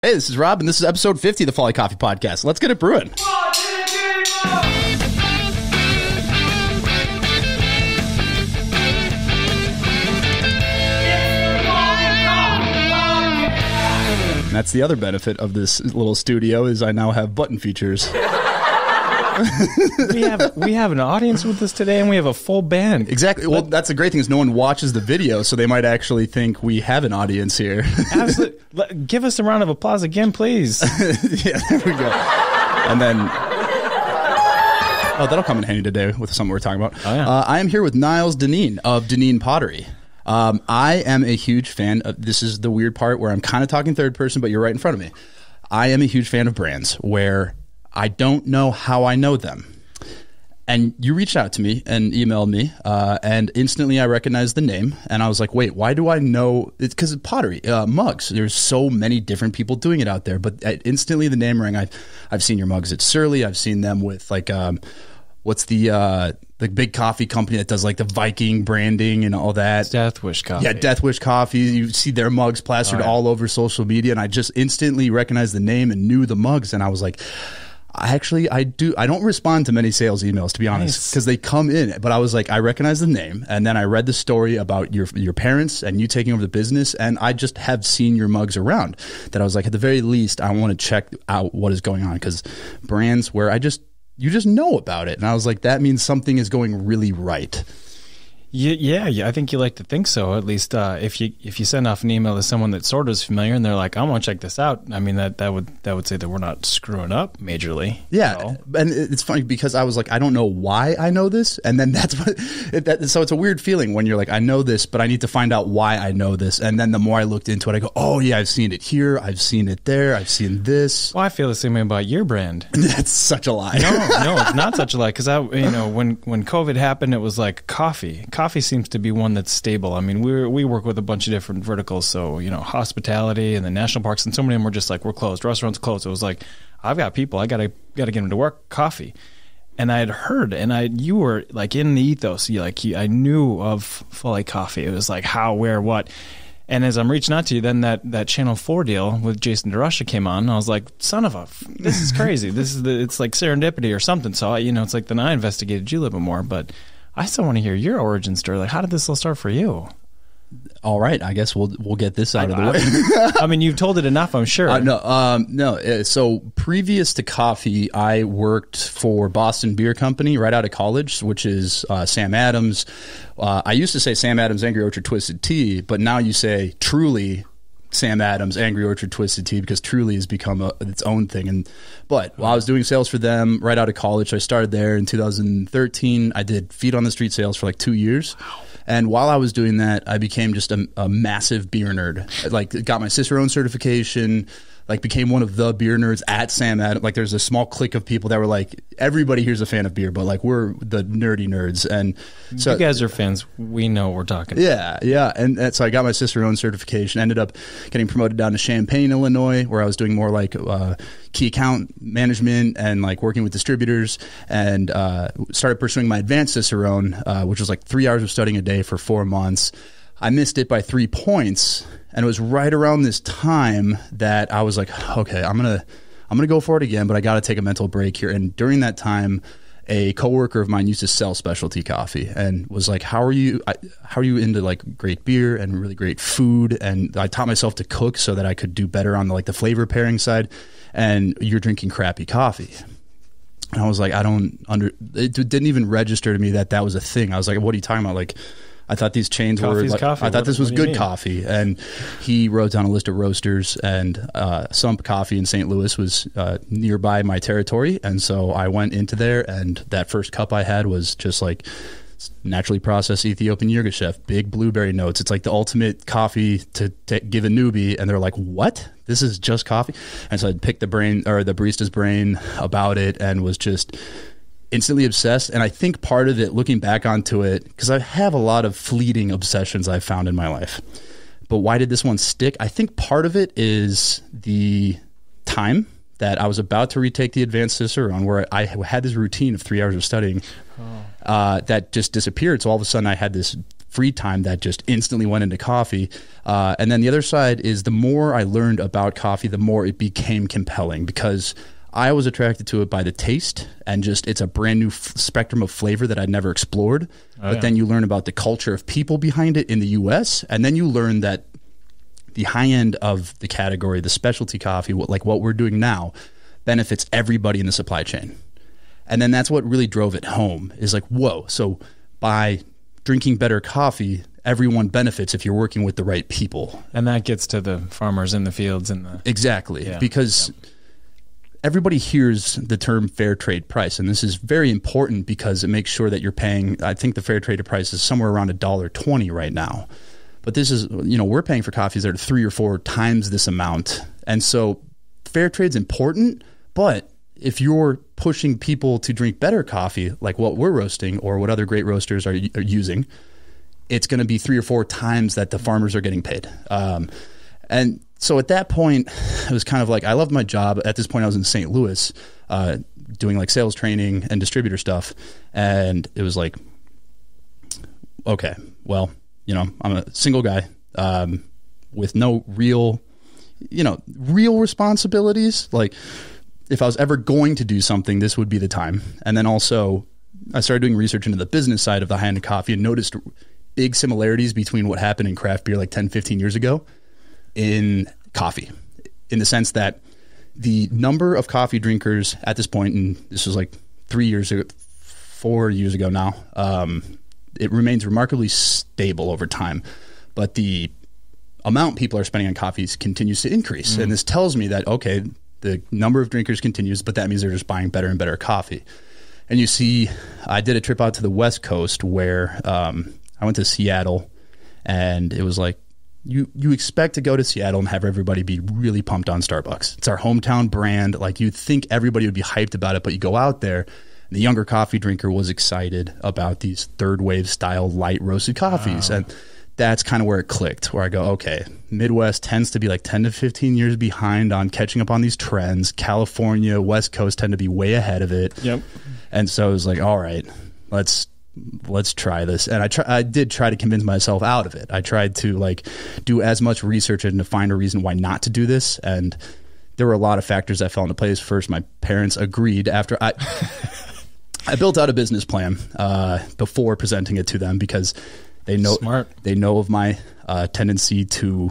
Hey, this is Rob, and this is episode 50 of the Folly Coffee podcast. Let's get it brewing. And that's the other benefit of this little studio is I now have button features. we have an audience with us today, and we have a full band. Exactly. Well, that's the great thing is no one watches the video, so they might actually think we have an audience here. Absolutely. Give us a round of applause again, please. Yeah, there we go. And then, that'll come in handy today with something we're talking about. Oh, yeah. I am here with Niles Deneen of Deneen Pottery. I am a huge fan of, this is the weird part where I'm kind of talking third person, but you're right in front of me. I am a huge fan of brands where I don't know how I know them. And you reached out to me and emailed me, and instantly I recognized the name. And I was like, wait, why do I know? It's because of pottery, mugs. There's so many different people doing it out there. But instantly the name rang. I've seen your mugs at Surly. I've seen them with like, what's the big coffee company that does like the Viking branding and all that? Death Wish Coffee. Yeah, Death Wish Coffee. You see their mugs plastered all over social media. And I just instantly recognized the name and knew the mugs. And I was like, I don't respond to many sales emails, to be honest, because they come in. But I was like, I recognize the name. And then I read the story about your parents and you taking over the business. And I just have seen your mugs around that I was like, at the very least, I want to check out what is going on. Because brands where you just know about it. And I was like, that means something is going really right. Yeah, I think you like to think so. At least if you send off an email to someone that sort of is familiar and they're like, I want to check this out. I mean, that would say that we're not screwing up majorly. Yeah, so. And it's funny because I was like, I don't know why I know this, and then that's what. So it's a weird feeling when you're like, I know this, but I need to find out why I know this. And then the more I looked into it, I go, oh yeah, I've seen it here, I've seen it there, I've seen this. Well, I feel the same way about your brand. That's such a lie. No, it's not such a lie because when COVID happened, it was like coffee. Coffee seems to be one that's stable. I mean, we work with a bunch of different verticals, so hospitality and the national parks, and so many of them were just like, we're closed, restaurants closed. It was like, I've got people, I gotta get them to work. Coffee, and I had heard, and you were like in the ethos. I knew of Folly Coffee. It was like how, where, what. And as I'm reaching out to you, then that Channel 4 deal with Jason DeRusha came on, and I was like, son of a, this is crazy. It's like serendipity or something. So it's like then I investigated you a little bit more, but I still want to hear your origin story. Like, how did this all start for you? All right, I guess we'll get this out of the way. I mean, you've told it enough, I'm sure. No. So previous to coffee, I worked for Boston Beer Company right out of college, which is Sam Adams. I used to say Sam Adams Angry Orchard Twisted Tea, but now you say Truly Sam Adams Angry Orchard Twisted Tea because Truly has become its own thing. But while I was doing sales for them right out of college, I started there in 2013. I did feet on the street sales for like 2 years. And while I was doing that, I became just a massive beer nerd. Like, got my Cicerone certification, like became one of the beer nerds at Sam Adams. Like, there's a small clique of people that were like, everybody here's a fan of beer, but like, we're the nerdy nerds. And so you guys are fans. We know what we're talking about. Yeah. And so I got my Cicerone certification, ended up getting promoted down to Champaign, Illinois, where I was doing more like key account management and like working with distributors, and started pursuing my advanced Cicerone, which was like 3 hours of studying a day for 4 months. I missed it by 3 points. And it was right around this time that I was like, okay, I'm gonna go for it again, but I got to take a mental break here. And during that time, a coworker of mine used to sell specialty coffee and was like, how are you into like great beer and really great food? And I taught myself to cook so that I could do better on the flavor pairing side. And you're drinking crappy coffee. And I was like, it didn't even register to me that was a thing. I was like, what are you talking about? Like, I thought these chains were like, I thought this was good coffee. And he wrote down a list of roasters, and Sump Coffee in St. Louis was nearby my territory. And so I went into there, and that first cup I had was just like naturally processed Ethiopian Yirgacheffe, big blueberry notes. It's like the ultimate coffee to give a newbie. And they're like, what? This is just coffee? And so I picked the barista's brain about it and was just instantly obsessed. And I think part of it, looking back onto it, because I have a lot of fleeting obsessions I've found in my life, but why did this one stick? I think part of it is the time that I was about to retake the advanced Cicerone, where I had this routine of 3 hours of studying that just disappeared. So all of a sudden I had this free time that just instantly went into coffee. And then the other side is the more I learned about coffee, the more it became compelling, because I was attracted to it by the taste and just it's a brand new spectrum of flavor that I'd never explored. But then you learn about the culture of people behind it in the U.S. And then you learn that the high end of the category, the specialty coffee, like what we're doing now, benefits everybody in the supply chain. And then that's what really drove it home, is like, whoa, so by drinking better coffee, everyone benefits if you're working with the right people. And that gets to the farmers in the fields and the... Exactly, because everybody hears the term fair trade price, and this is very important because it makes sure that you're paying, I think the fair trade price is somewhere around $1.20 right now. But this is, we're paying for coffees that are 3 or 4 times this amount. And so fair trade's important, but if you're pushing people to drink better coffee, like what we're roasting or what other great roasters are using, it's going to be 3 or 4 times that the farmers are getting paid. And so at that point, it was kind of like, I loved my job. At this point, I was in St. Louis doing like sales training and distributor stuff. And it was like, okay, well, I'm a single guy with no real responsibilities. Like if I was ever going to do something, this would be the time. And then also I started doing research into the business side of the high-end coffee and noticed big similarities between what happened in craft beer like 10, 15 years ago in coffee, in the sense that the number of coffee drinkers at this point, and this was like 4 years ago now, it remains remarkably stable over time, but the amount people are spending on coffees continues to increase. And this tells me that, okay, the number of drinkers continues, but that means they're just buying better and better coffee. And you see, I did a trip out to the West Coast where I went to Seattle, and it was like, you expect to go to Seattle and have everybody be really pumped on Starbucks. It's our hometown brand. Like you'd think everybody would be hyped about it, but you go out there, the younger coffee drinker was excited about these third wave style light roasted coffees. Wow. And that's kind of where it clicked, where I go, okay, Midwest tends to be like 10 to 15 years behind on catching up on these trends. California, West Coast tend to be way ahead of it. Yep. And so I was like, all right, let's try this. And I did try to convince myself out of it. I tried to like do as much research and to find a reason why not to do this. And there were a lot of factors that fell into place. First, my parents agreed after I built out a business plan before presenting it to them, because they know of my tendency to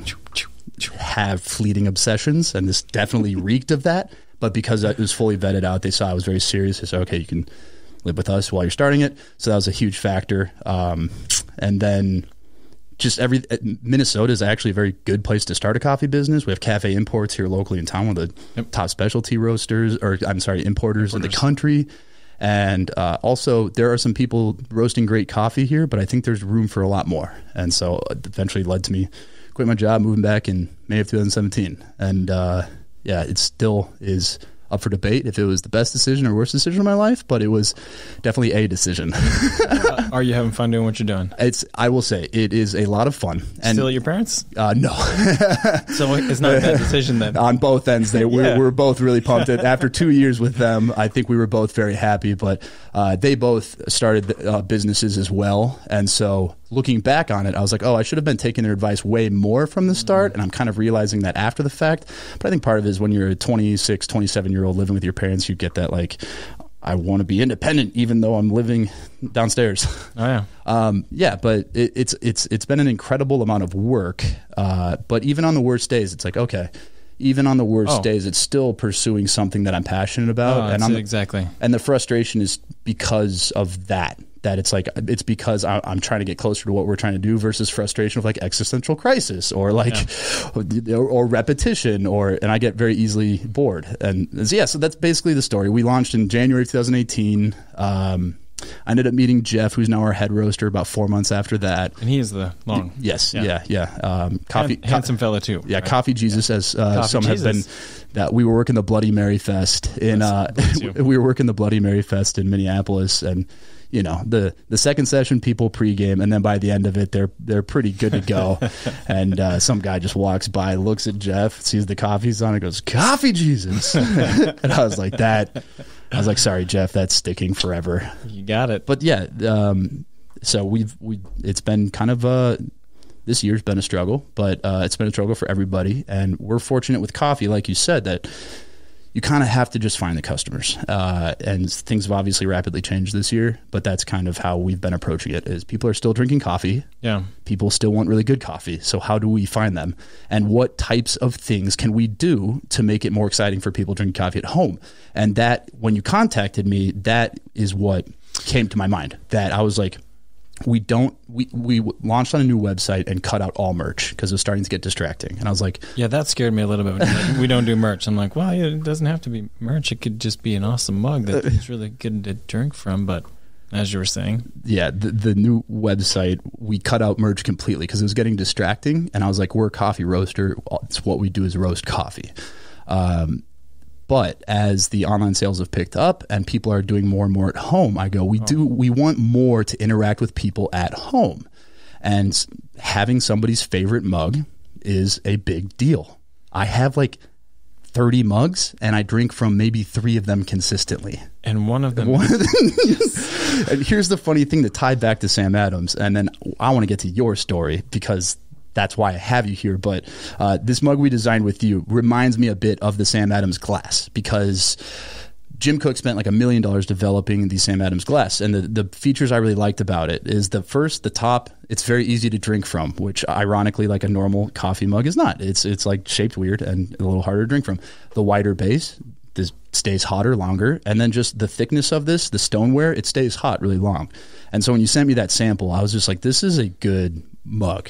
have fleeting obsessions, and this definitely reeked of that. But because it was fully vetted out, they saw I was very serious. They said, okay, you can live with us while you're starting it. So that was a huge factor. And then just Minnesota is actually a very good place to start a coffee business. We have Cafe Imports here locally in town, one of the top specialty importers in the country. And also there are some people roasting great coffee here, but I think there's room for a lot more. And so it eventually led to me quitting my job, moving back in May of 2017. And it still is up for debate if it was the best decision or worst decision of my life, but it was definitely a decision. Are you having fun doing what you're doing? I will say it is a lot of fun. And still at your parents? No. So it's not a bad decision then. On both ends, we were both really pumped. After 2 years with them, I think we were both very happy, but they both started businesses as well. And so looking back on it, I was like, oh, I should have been taking their advice way more from the start. And I'm kind of realizing that after the fact. But I think part of it is when you're a 26, 27-year-old living with your parents, you get that like, I want to be independent even though I'm living downstairs. Oh yeah. But it's been an incredible amount of work. But even on the worst days, it's like, okay, even on the worst days, it's still pursuing something that I'm passionate about. Exactly. And the frustration is because of that it's like, it's because I'm trying to get closer to what we're trying to do versus frustration of like existential crisis or like, or repetition and I get very easily bored. And so that's basically the story. We launched in January 2018. I ended up meeting Jeff, who's now our head roaster, about 4 months after that. And he is the long. Yes. Yeah. Handsome fella too. Yeah. Right? Coffee Jesus, as some have been. That we were working the Bloody Mary Fest in. We were working the Bloody Mary Fest in Minneapolis, and the second session people pregame, and then by the end of it, they're pretty good to go. And some guy just walks by, looks at Jeff, sees the coffees on, and goes, "Coffee Jesus," and I was like, sorry, Jeff, that's sticking forever. You got it. But yeah, So it's been kind of this year's been a struggle, but it's been a struggle for everybody. And we're fortunate with coffee, like you said, that you kind of have to just find the customers. And things have obviously rapidly changed this year, but that's kind of how we've been approaching it, is people are still drinking coffee. Yeah. People still want really good coffee. So how do we find them? And what types of things can we do to make it more exciting for people drinking coffee at home? And that, when you contacted me, that is what came to my mind. That I was like, we launched on a new website and cut out all merch because it was starting to get distracting. And I was like, yeah, that scared me a little bit. Like, we don't do merch. I'm like, well, yeah, it doesn't have to be merch. It could just be an awesome mug that's really good to drink from. But as you were saying, yeah, the new website, we cut out merch completely because it was getting distracting. And I was like, we're a coffee roaster. It's what we do is roast coffee. But as the online sales have picked up and people are doing more and more at home, I go, we want more to interact with people at home. And having somebody's favorite mug is a big deal. I have like 30 mugs and I drink from maybe 3 of them consistently. And one of them And here's the funny thing to tie back to Sam Adams. And then I want to get to your story because that's why I have you here. But this mug we designed with you reminds me a bit of the Sam Adams glass, because Jim Cook spent like $1 million developing the Sam Adams glass. And the features I really liked about it is the top, it's very easy to drink from, which ironically, like a normal coffee mug is not. It's like shaped weird and a little harder to drink from. The wider base, this stays hotter longer. And then just the thickness of this, the Stoneware, it stays hot really long. And so when you sent me that sample, I was just like, this is a good mug.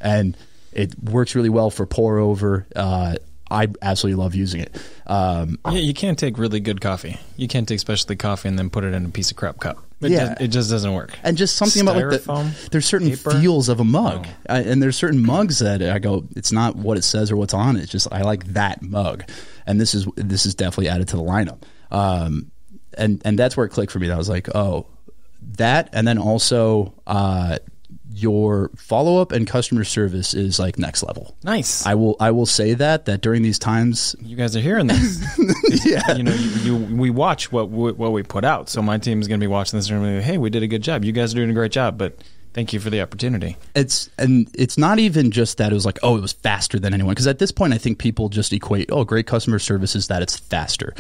And it works really well for pour over. I absolutely love using it. Yeah, you can't take really good coffee. You can't take specialty coffee and then put it in a piece of crap cup. It just doesn't work. And just something about like there's certain paper feels of a mug. And there's certain mugs that I go, it's not what it says or what's on it. It's just, I like that mug. And this is definitely added to the lineup. And that's where it clicked for me. I was like, oh, that. And then also, your follow-up and customer service is like next level. Nice. I will say that during these times, you guys are hearing this. Yeah. We watch what we put out. So my team is going to be watching this and be like, hey, we did a good job. You guys are doing a great job, but thank you for the opportunity. It's not even just that it was like, oh, it was faster than anyone. Because at this point, I think people just equate, oh, great customer service is that it's faster.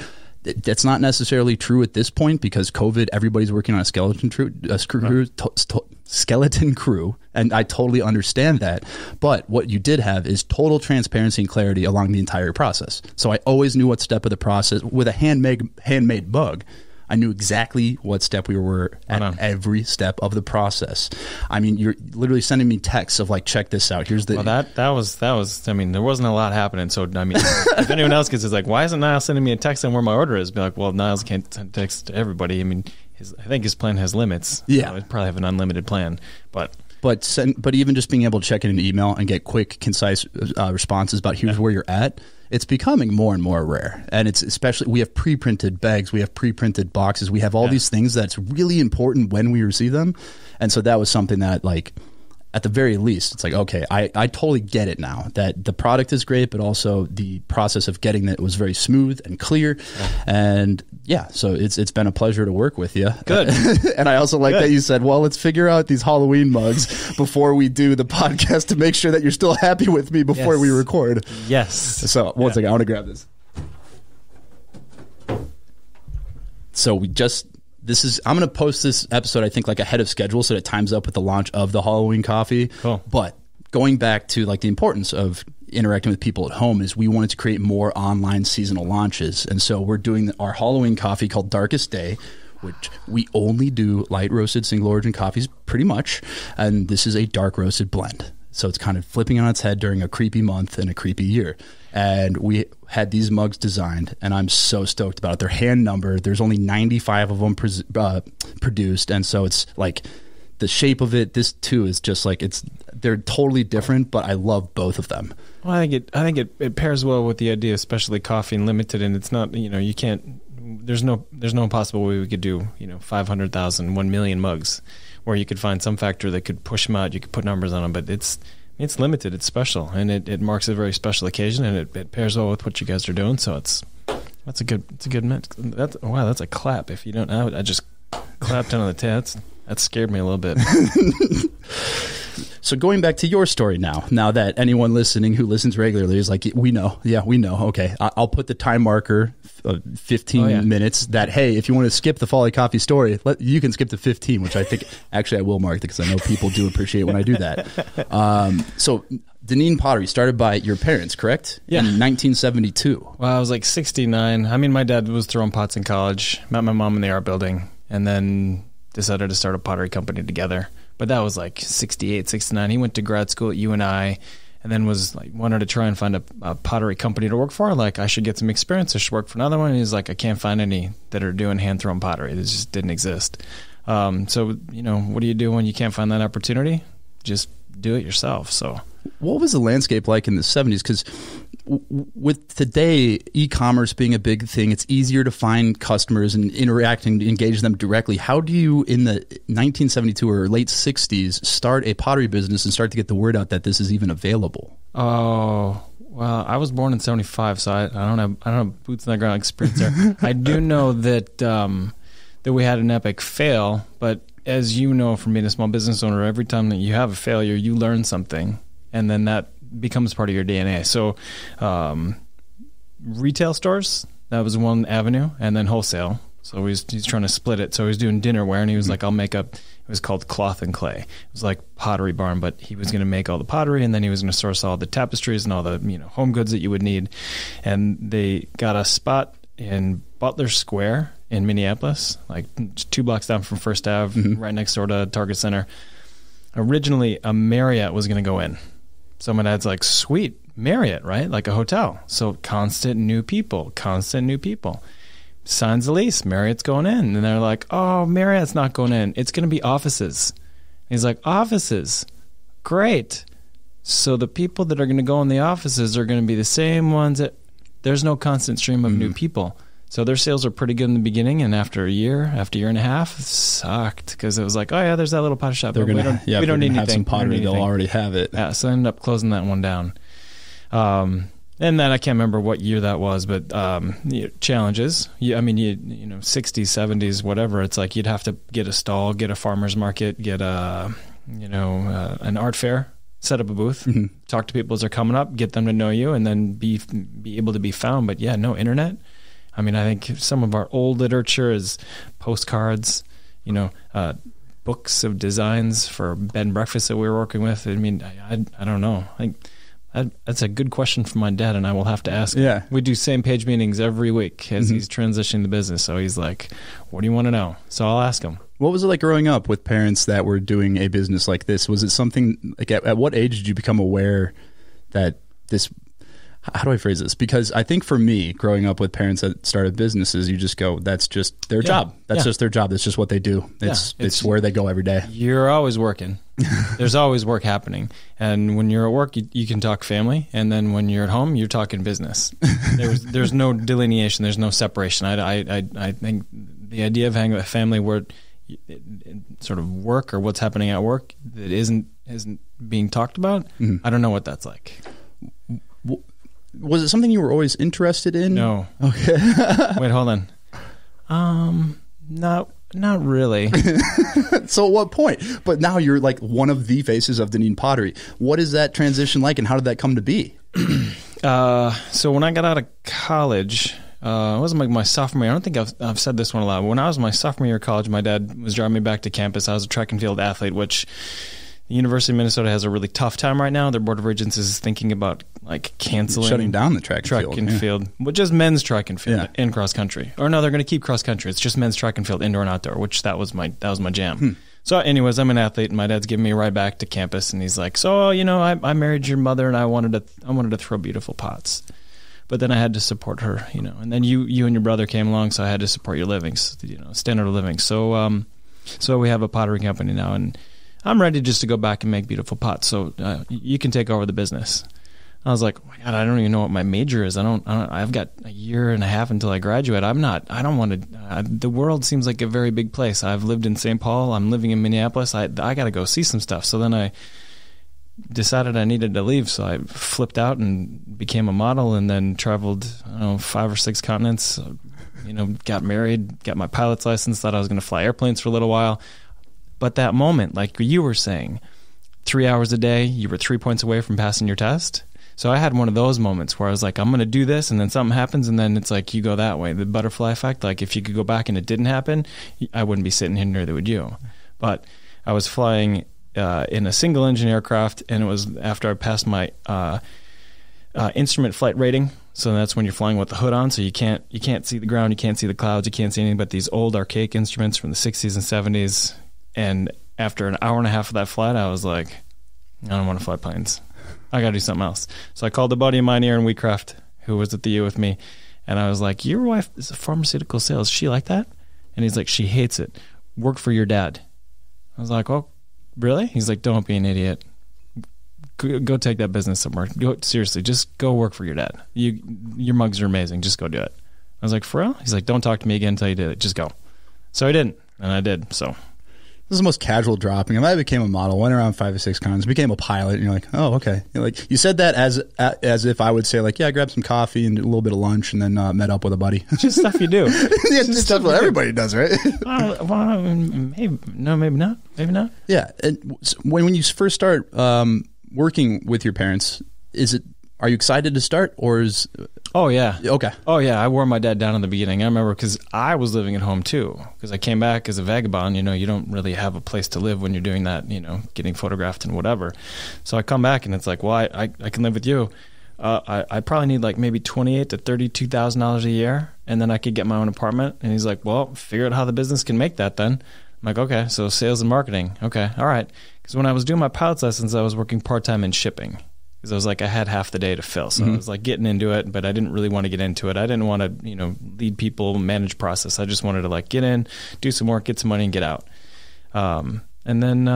That's not necessarily true at this point because COVID, everybody's working on a skeleton crew, and I totally understand that. But what you did have is total transparency and clarity along the entire process. So I always knew what step of the process, with a handmade mug, I knew exactly what step we were at every step of the process. I mean, you're literally sending me texts of like, check this out. Here's the... Well, that was, I mean, there wasn't a lot happening. So, I mean, if anyone else gets, it's like, why isn't Niles sending me a text on where my order is? Be like, well, Niles can't send text to everybody. I mean, I think his plan has limits. Yeah. He'd probably have an unlimited plan, but even just being able to check in an email and get quick, concise responses about here's where you're at, it's becoming more and more rare. And it's especially, we have pre-printed bags, we have pre-printed boxes, we have all these things that's really important when we receive them. And so that was something that, like, at the very least, it's like, okay, I totally get it now that the product is great, but also the process of getting it was very smooth and clear. Yeah. And yeah, so it's been a pleasure to work with you. Good. And I also like that you said, well, let's figure out these Halloween mugs before we do the podcast to make sure that you're still happy with me before we record. Yes. So one second, I want to grab this. So I'm going to post this episode, I think, like ahead of schedule so that it times up with the launch of the Halloween coffee. Cool. But going back to like the importance of interacting with people at home is we wanted to create more online seasonal launches. And so we're doing our Halloween coffee called Darkest Day, which we only do light roasted single origin coffees pretty much. And this is a dark roasted blend. So it's kind of flipping on its head during a creepy month and a creepy year. And we had these mugs designed, and I'm so stoked about it. They're hand numbered. There's only 95 of them produced. And so it's like the shape of it, this too is just like, they're totally different, but I love both of them. Well, I think it pairs well with the idea of specialty coffee and limited. And it's not, you can't, there's no possible way we could do, 500,000, 1 million mugs where you could find some factor that could push them out. You could put numbers on them, but it's limited. It's special, and it marks a very special occasion, and it pairs well with what you guys are doing. So that's a good mix. That's a clap. If you don't, I just clapped on the tits. That scared me a little bit. So going back to your story now that anyone listening who listens regularly is like, we know. Yeah, we know. Okay. I'll put the time marker, 15 minutes that, hey, if you want to skip the Folly Coffee story, you can skip to 15, which I think actually I will mark because I know people do appreciate when I do that. So Deneen Pottery started by your parents, correct? Yeah. In 1972. Well, I was like 69. I mean, my dad was throwing pots in college, met my mom in the art building, and then decided to start a pottery company together. But that was like 68, 69. He went to grad school at UNI and then was like, wanted to try and find a pottery company to work for. Like, I should get some experience. I should work for another one. And he's like, I can't find any that are doing hand-thrown pottery. It just didn't exist. So, you know, what do you do when you can't find that opportunity? Just do it yourself. So what was the landscape like in the 70s? Because with today, e-commerce being a big thing, it's easier to find customers and interact and engage them directly. How do you, in the 1972 or late 60s, start a pottery business and start to get the word out that this is even available? Oh, well, I was born in 75, so I don't have boots on the ground experience there. I do know that that we had an epic fail, but as you know from being a small business owner, every time that you have a failure, you learn something, and then that becomes part of your DNA. So retail stores, that was one avenue, and then wholesale. So he's trying to split it. So he's doing dinnerware, and he was like, I'll make up, it was called Cloth and Clay. It was like Pottery Barn, but he was going to make all the pottery, and then he was going to source all the tapestries and all the home goods that you would need. And they got a spot in Butler Square in Minneapolis, like 2 blocks down from First Ave, right next door to Target Center. Originally, a Marriott was going to go in. So my dad's like, sweet, Marriott, right? Like a hotel. So constant new people. Signs the lease, Marriott's going in. And they're like, oh, Marriott's not going in. It's going to be offices. He's like, offices? Great. So the people that are going to go in the offices are going to be the same ones that there's no constant stream of new people. So their sales are pretty good in the beginning, and after a year and a half, it sucked because it was like, oh yeah, there's that little pottery shop. We don't need anything. Have some pottery, they'll already have it. Yeah, so I ended up closing that one down. And then I can't remember what year that was, but challenges. 60s, 70s, whatever. It's like you'd have to get a stall, get a farmer's market, get an art fair, set up a booth, talk to people as they're coming up, get them to know you, and then be able to be found. But yeah, no internet. I mean, I think some of our old literature is postcards, books of designs for bed and breakfast that we were working with. I mean, I don't know. That's a good question for my dad, and I will have to ask him. Yeah. We do same page meetings every week as he's transitioning the business. So he's like, what do you want to know? So I'll ask him. What was it like growing up with parents that were doing a business like this? Was it something like at what age did you become aware that this – how do I phrase this? Because I think for me, growing up with parents that started businesses, you just go, that's just their job. That's just their job. That's just what they do. It's where they go every day. You're always working. There's always work happening. And when you're at work, you can talk family. And then when you're at home, you're talking business. There's no delineation. There's no separation. I think the idea of having a family where sort of work or what's happening at work that isn't being talked about, I don't know what that's like. Was it something you were always interested in? No. Okay. Wait, hold on. Not really. So at what point? But now you're like one of the faces of Deneen Pottery. What is that transition like, and how did that come to be? So when I got out of college, it wasn't like my sophomore year. I don't think I've said this one a lot. But when I was my sophomore year of college, my dad was driving me back to campus. I was a track and field athlete, which the University of Minnesota has a really tough time right now. Their Board of Regents is thinking about like canceling, shutting down the track and field, but just men's track and field and cross country. Or no, they're going to keep cross country. It's just men's track and field, indoor and outdoor, which that was my jam. So, anyways, I'm an athlete, and my dad's giving me a ride back to campus, and he's like, "So, I married your mother, and I wanted to throw beautiful pots." But then I had to support her, and then you and your brother came along, so I had to support your living, standard of living. So, so we have a pottery company now, and I'm ready just to go back and make beautiful pots. So you can take over the business. I was like, oh my God, I don't even know what my major is. I've got a year and a half until I graduate. I don't want to, the world seems like a very big place. I've lived in St. Paul. I'm living in Minneapolis. I got to go see some stuff. So then I decided I needed to leave. So I flipped out and became a model, and then traveled, 5 or 6 continents, got married, got my pilot's license, thought I was going to fly airplanes for a little while. But that moment, like you were saying, 3 hours a day, you were 3 points away from passing your test. So I had one of those moments where I was like, I'm going to do this, and then something happens, and then it's like you go that way. The butterfly effect, like if you could go back and it didn't happen, I wouldn't be sitting here, neither would you. But I was flying in a single-engine aircraft, and it was after I passed my instrument flight rating. So that's when you're flying with the hood on, so you can't see the ground, you can't see the clouds, you can't see anything but these old archaic instruments from the 60s and 70s. And after an hour and a half of that flight, I was like, I don't want to fly planes. I got to do something else. So I called a buddy of mine here in Wheatcraft who was at the U with me, and I was like, your wife is a pharmaceutical sales. Is she like that? And he's like, she hates it. Work for your dad. I was like, oh, really? He's like, don't be an idiot. Go take that business somewhere. Seriously, just go work for your dad. Your mugs are amazing. Just go do it. I was like, for real? He's like, don't talk to me again until you did it. Just go. So I didn't, and I did. So this is the most casual dropping. I became a model, went around 5 or 6 cons, became a pilot, and you're like, oh, okay. Like you said that as if I would say, like, yeah, I grabbed some coffee and a little bit of lunch, and then met up with a buddy. Just stuff you do. Yeah, it's stuff what everybody does, right? Well, maybe no, maybe not. Maybe not. Yeah. And when you first start working with your parents, are you excited to start, or is? Oh yeah. Okay. Oh yeah. I wore my dad down in the beginning. I remember because I was living at home too. Because I came back as a vagabond. You don't really have a place to live when you're doing that. Getting photographed and whatever. So I come back and it's like, well, I can live with you. I probably need like maybe $28,000 to $32,000 a year, and then I could get my own apartment. And he's like, well, figure out how the business can make that then. I'm like, okay, so sales and marketing. Okay, all right. Because when I was doing my pilot's lessons, I was working part-time in shipping. Because I was like, I had half the day to fill. So I was like getting into it, but I didn't really want to get into it. I didn't want to, lead people, manage process. I just wanted to like get in, do some work, get some money, and get out. And then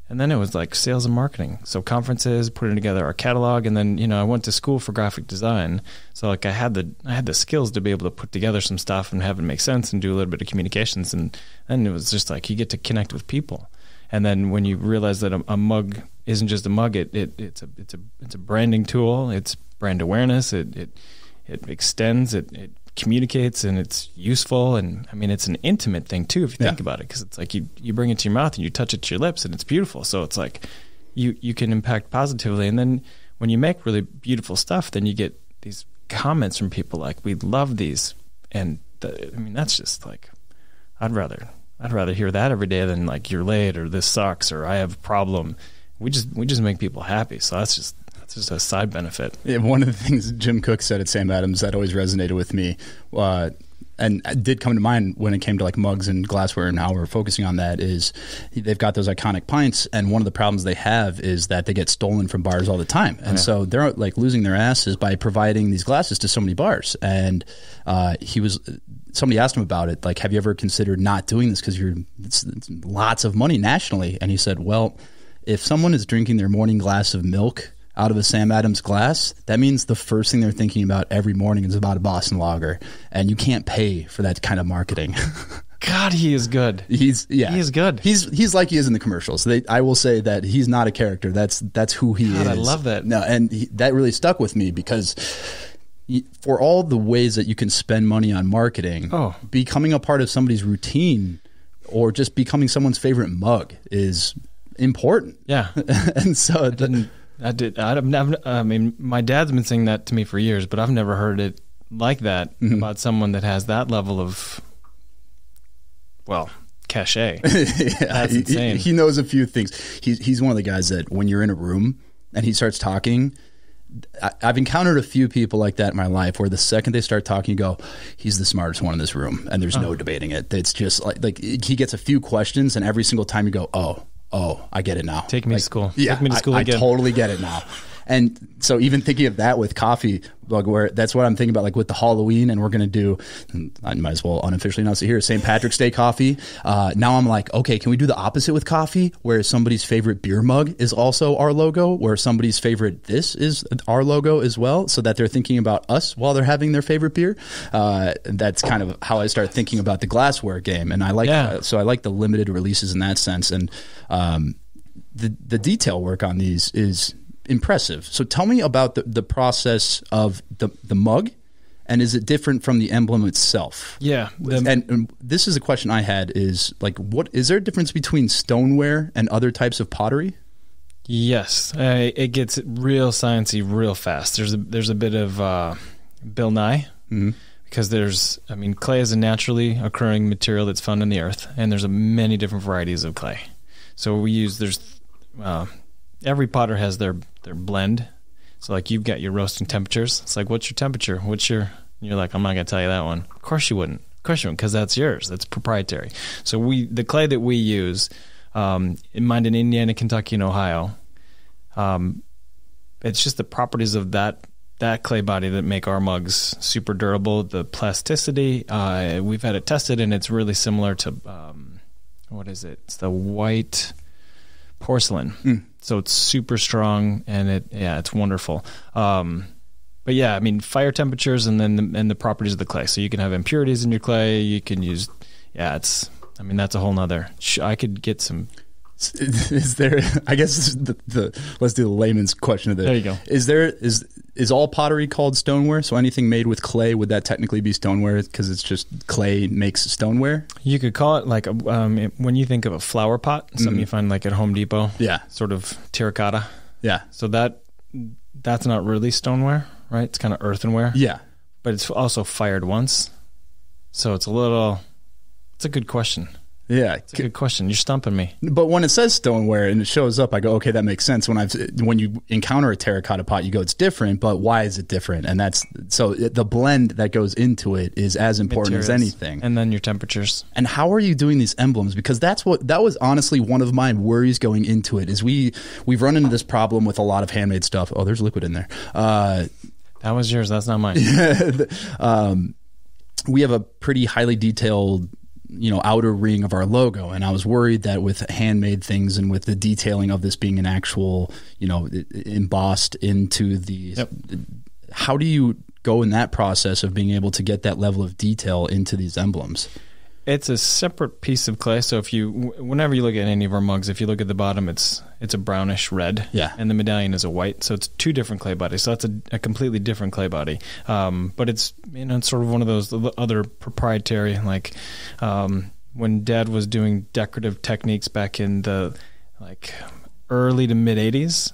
it was like sales and marketing. So conferences, putting together our catalog, and then I went to school for graphic design. So like I had the skills to be able to put together some stuff and have it make sense and do a little bit of communications. And then it was just like you get to connect with people. And then when you realize that a mug isn't just a mug, it's a branding tool. It's brand awareness. It extends. It communicates, and it's useful. And I mean, it's an intimate thing too if you think about it, because it's like you bring it to your mouth and you touch it to your lips, and it's beautiful. So it's like you can impact positively. And then when you make really beautiful stuff, then you get these comments from people like, "We love these," and that's just like I'd rather hear that every day than like you're late or this sucks or I have a problem. We just make people happy. So that's just a side benefit. Yeah, one of the things Jim Cook said at Sam Adams that always resonated with me, and did come to mind when it came to like mugs and glassware and how we're focusing on that, is they've got those iconic pints, and one of the problems they have is that they get stolen from bars all the time. And so they're like losing their asses by providing these glasses to so many bars. And somebody asked him about it, like, have you ever considered not doing this because it's lots of money nationally? And he said, well, if someone is drinking their morning glass of milk out of a Sam Adams glass, that means the first thing they're thinking about every morning is about a Boston Lager, and you can't pay for that kind of marketing. God, he is good. He is good. He's like he is in the commercials. I will say that he's not a character. That's who he is. I love that. No, and that really stuck with me because for all the ways that you can spend money on marketing, becoming a part of somebody's routine or just becoming someone's favorite mug is important. Yeah. And so I mean, my dad's been saying that to me for years, but I've never heard it like that about someone that has that level of, cachet. That's insane. He knows a few things. He's one of the guys that when you're in a room and he starts talking, I've encountered a few people like that in my life where the second they start talking, you go, he's the smartest one in this room, and there's no debating it. It's just like he gets a few questions, and every single time you go, oh, I get it now. Take me to school. Yeah, take me to school again. I totally get it now. And so even thinking of that with coffee, like where that's what I'm thinking about, like with the Halloween, and we're going to do, I might as well unofficially announce it here, St. Patrick's Day coffee. Now I'm like, okay, can we do the opposite with coffee, where somebody's favorite beer mug is also our logo, where somebody's favorite this is our logo as well, so that they're thinking about us while they're having their favorite beer. That's kind of how I start thinking about the glassware game. And I like, so I like the limited releases in that sense. And the detail work on these is impressive. So tell me about the process of the mug And is it different from the emblem itself? Yeah. And this is a question I had is like, what is there a difference between stoneware and other types of pottery? Yes. It gets real sciencey real fast. There's a bit of Bill Nye, because clay is a naturally occurring material that's found in the earth, and there's many different varieties of clay. So every potter has their blend. So like you've got your roasting temperatures. It's like, what's your temperature? You're like, I'm not going to tell you that one. Of course you wouldn't. Because that's yours. That's proprietary. So the clay that we use, mined in Indiana, Kentucky, and Ohio, it's just the properties of that clay body that make our mugs super durable. The plasticity, we've had it tested, and it's really similar to, what is it? It's the white porcelain. So it's super strong, and it's wonderful. But yeah, I mean, fire temperatures and then the properties of the clay. So you can have impurities in your clay. You can use, that's a whole nother. I could get some. Is there? I guess let's do the layman's question of this. There you go. Is all pottery called stoneware? So anything made with clay, would that technically be stoneware because it's just clay makes stoneware? You could call it like when you think of a flower pot, something you find like at Home Depot. Yeah. Sort of terracotta. Yeah. So that's not really stoneware, right? It's kind of earthenware. Yeah. But it's also fired once. So it's a good question. Yeah, it's a good question. You're stumping me. But when it says stoneware and it shows up, I go, okay, that makes sense. When you encounter a terracotta pot, you go, it's different. But why is it different? And the blend that goes into it is as important as anything. And then your temperatures. And how are you doing these emblems? Because that was honestly one of my worries going into it. Is we've run into this problem with a lot of handmade stuff. Oh, there's liquid in there. That was yours. That's not mine. We have a pretty highly detailed outer ring of our logo. And I was worried that with handmade things and with the detailing of this being an actual, embossed into the, how do you go in that process of being able to get that level of detail into these emblems? It's a separate piece of clay. So whenever you look at any of our mugs, if you look at the bottom, it's a brownish red. Yeah. And the medallion is a white. So it's two different clay bodies. So that's a completely different clay body. But it's, it's sort of one of those other proprietary, like when Dad was doing decorative techniques back in the early to mid 80s,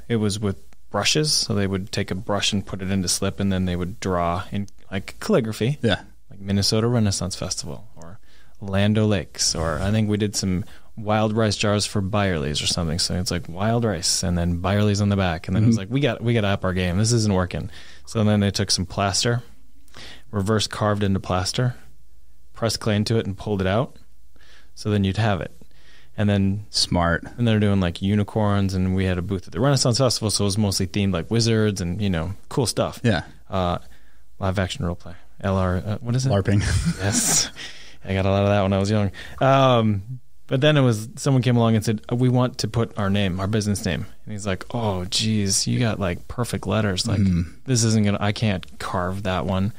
it was with brushes. So they would take a brush and put it into slip, and then they would draw in like calligraphy. Yeah. Like Minnesota Renaissance Festival or Land O'Lakes, or I think we did some wild rice jars for Byerly's or something. So it's like wild rice and then Byerly's on the back. And then it was like, we got to up our game. This isn't working. So then they took some plaster, reverse carved into plaster, pressed clay into it and pulled it out. So then you'd have it. And then smart. And they're doing like unicorns, and we had a booth at the Renaissance Festival. So it was mostly themed like wizards and, cool stuff. Yeah. Live action role play. What is it? LARPing. Yes. I got a lot of that when I was young. But then someone came along and said, we want to put our business name. And he's like, oh, geez, you got like perfect letters. Like this isn't I can't carve that one.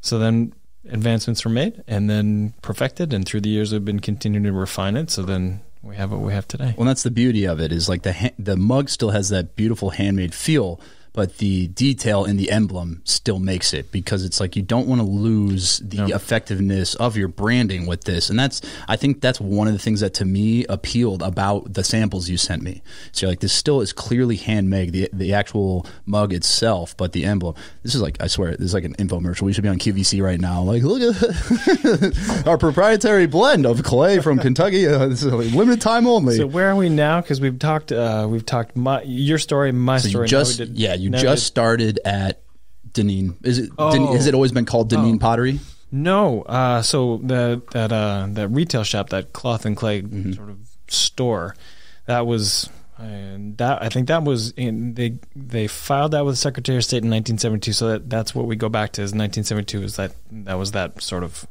So then advancements were made and then perfected. And through the years, we've been continuing to refine it. So then we have what we have today. Well, that's the beauty of it is like the mug still has that beautiful handmade feel, but the detail in the emblem still makes it, because it's like you don't want to lose the effectiveness of your branding with this. And I think that's one of the things that to me appealed about the samples you sent me. So you're like, this still is clearly handmade, the actual mug itself, but the emblem. This is like, I swear, this is like an infomercial. We should be on QVC right now. Like, look at our proprietary blend of clay from Kentucky. This is a limited time only. So where are we now? Because we've talked your story, my story. You just started at Deneen. Is it always been called Deneen Pottery? No. So that retail shop, that cloth and clay sort of store, I think that was they filed that with the Secretary of State in 1972. So that's what we go back to is 1972. Is that was that sort of.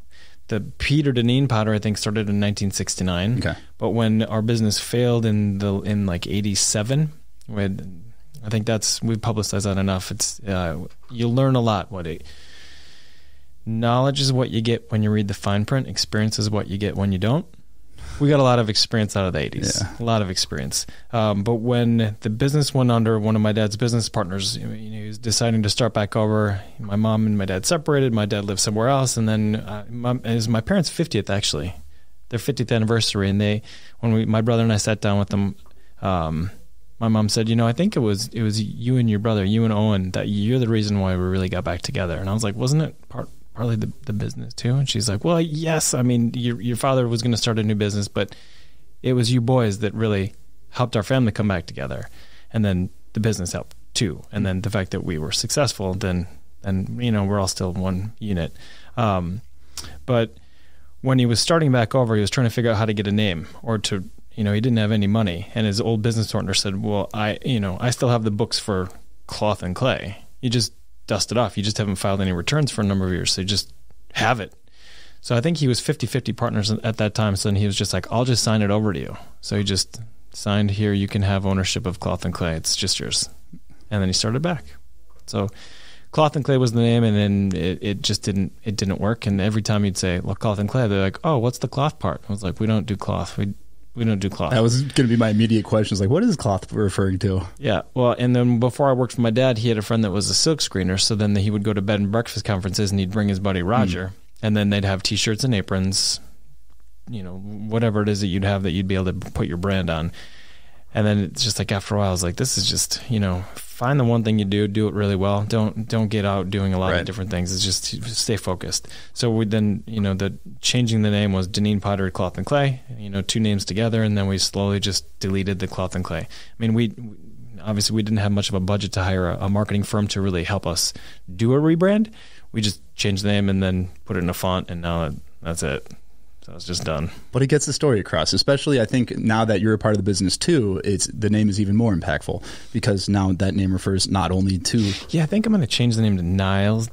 The Peter Deneen Pottery, I think, started in 1969. Okay. But when our business failed in like 87, I think we've publicized that enough. It's you'll learn a lot. Knowledge is what you get when you read the fine print. Experience is what you get when you don't. we got a lot of experience out of the 80s. Yeah. A lot of experience. But when the business went under, one of my dad's business partners, he was deciding to start back over. My mom and my dad separated. My dad lived somewhere else. And then it was my parents' 50th, actually. Their 50th anniversary. And my brother and I sat down with them, my mom said, I think it was you and your brother, you and Owen, that you're the reason why we really got back together. And I was like, wasn't it partly the business too? And she's like, well, yes. I mean, your father was going to start a new business, but it was you boys that really helped our family come back together. And then the business helped too. And then the fact that we were successful, then we're all still one unit. But when he was starting back over, he was trying to figure out how to get a name or to, he didn't have any money. And his old business partner said, well, I still have the books for Cloth and Clay. You just dust it off. You just haven't filed any returns for a number of years. So you just have it. So I think he was 50-50 partners at that time. So then he was just like, I'll just sign it over to you. So he just signed, here, you can have ownership of Cloth and Clay. It's just yours. And then he started back. So Cloth and Clay was the name, and then it just didn't work. And every time you'd say, well, Cloth and Clay, they're like, oh, what's the cloth part? I was like, we don't do cloth. We don't do cloth. That was going to be my immediate question. Like, what is cloth referring to? Yeah. Well, and then before I worked for my dad, he had a friend that was a silk screener. So then he would go to bed and breakfast conferences, and he'd bring his buddy Roger. And then they'd have T-shirts and aprons, whatever it is that you'd have that you'd be able to put your brand on. And then it's just like after a while, I was like, this is just, find the one thing you do it really well. Don't get out doing a lot of different things. It's just stay focused. So we then, changing the name was Deneen Pottery Cloth and Clay, two names together. And then we slowly just deleted the Cloth and Clay. I mean, we obviously didn't have much of a budget to hire a marketing firm to really help us do a rebrand. We just changed the name and then put it in a font, and now that's it. So it's just done. But it gets the story across, especially I think now that you're a part of the business too, the name is even more impactful because now that name refers not only to... Yeah, I think I'm going to change the name to Niles.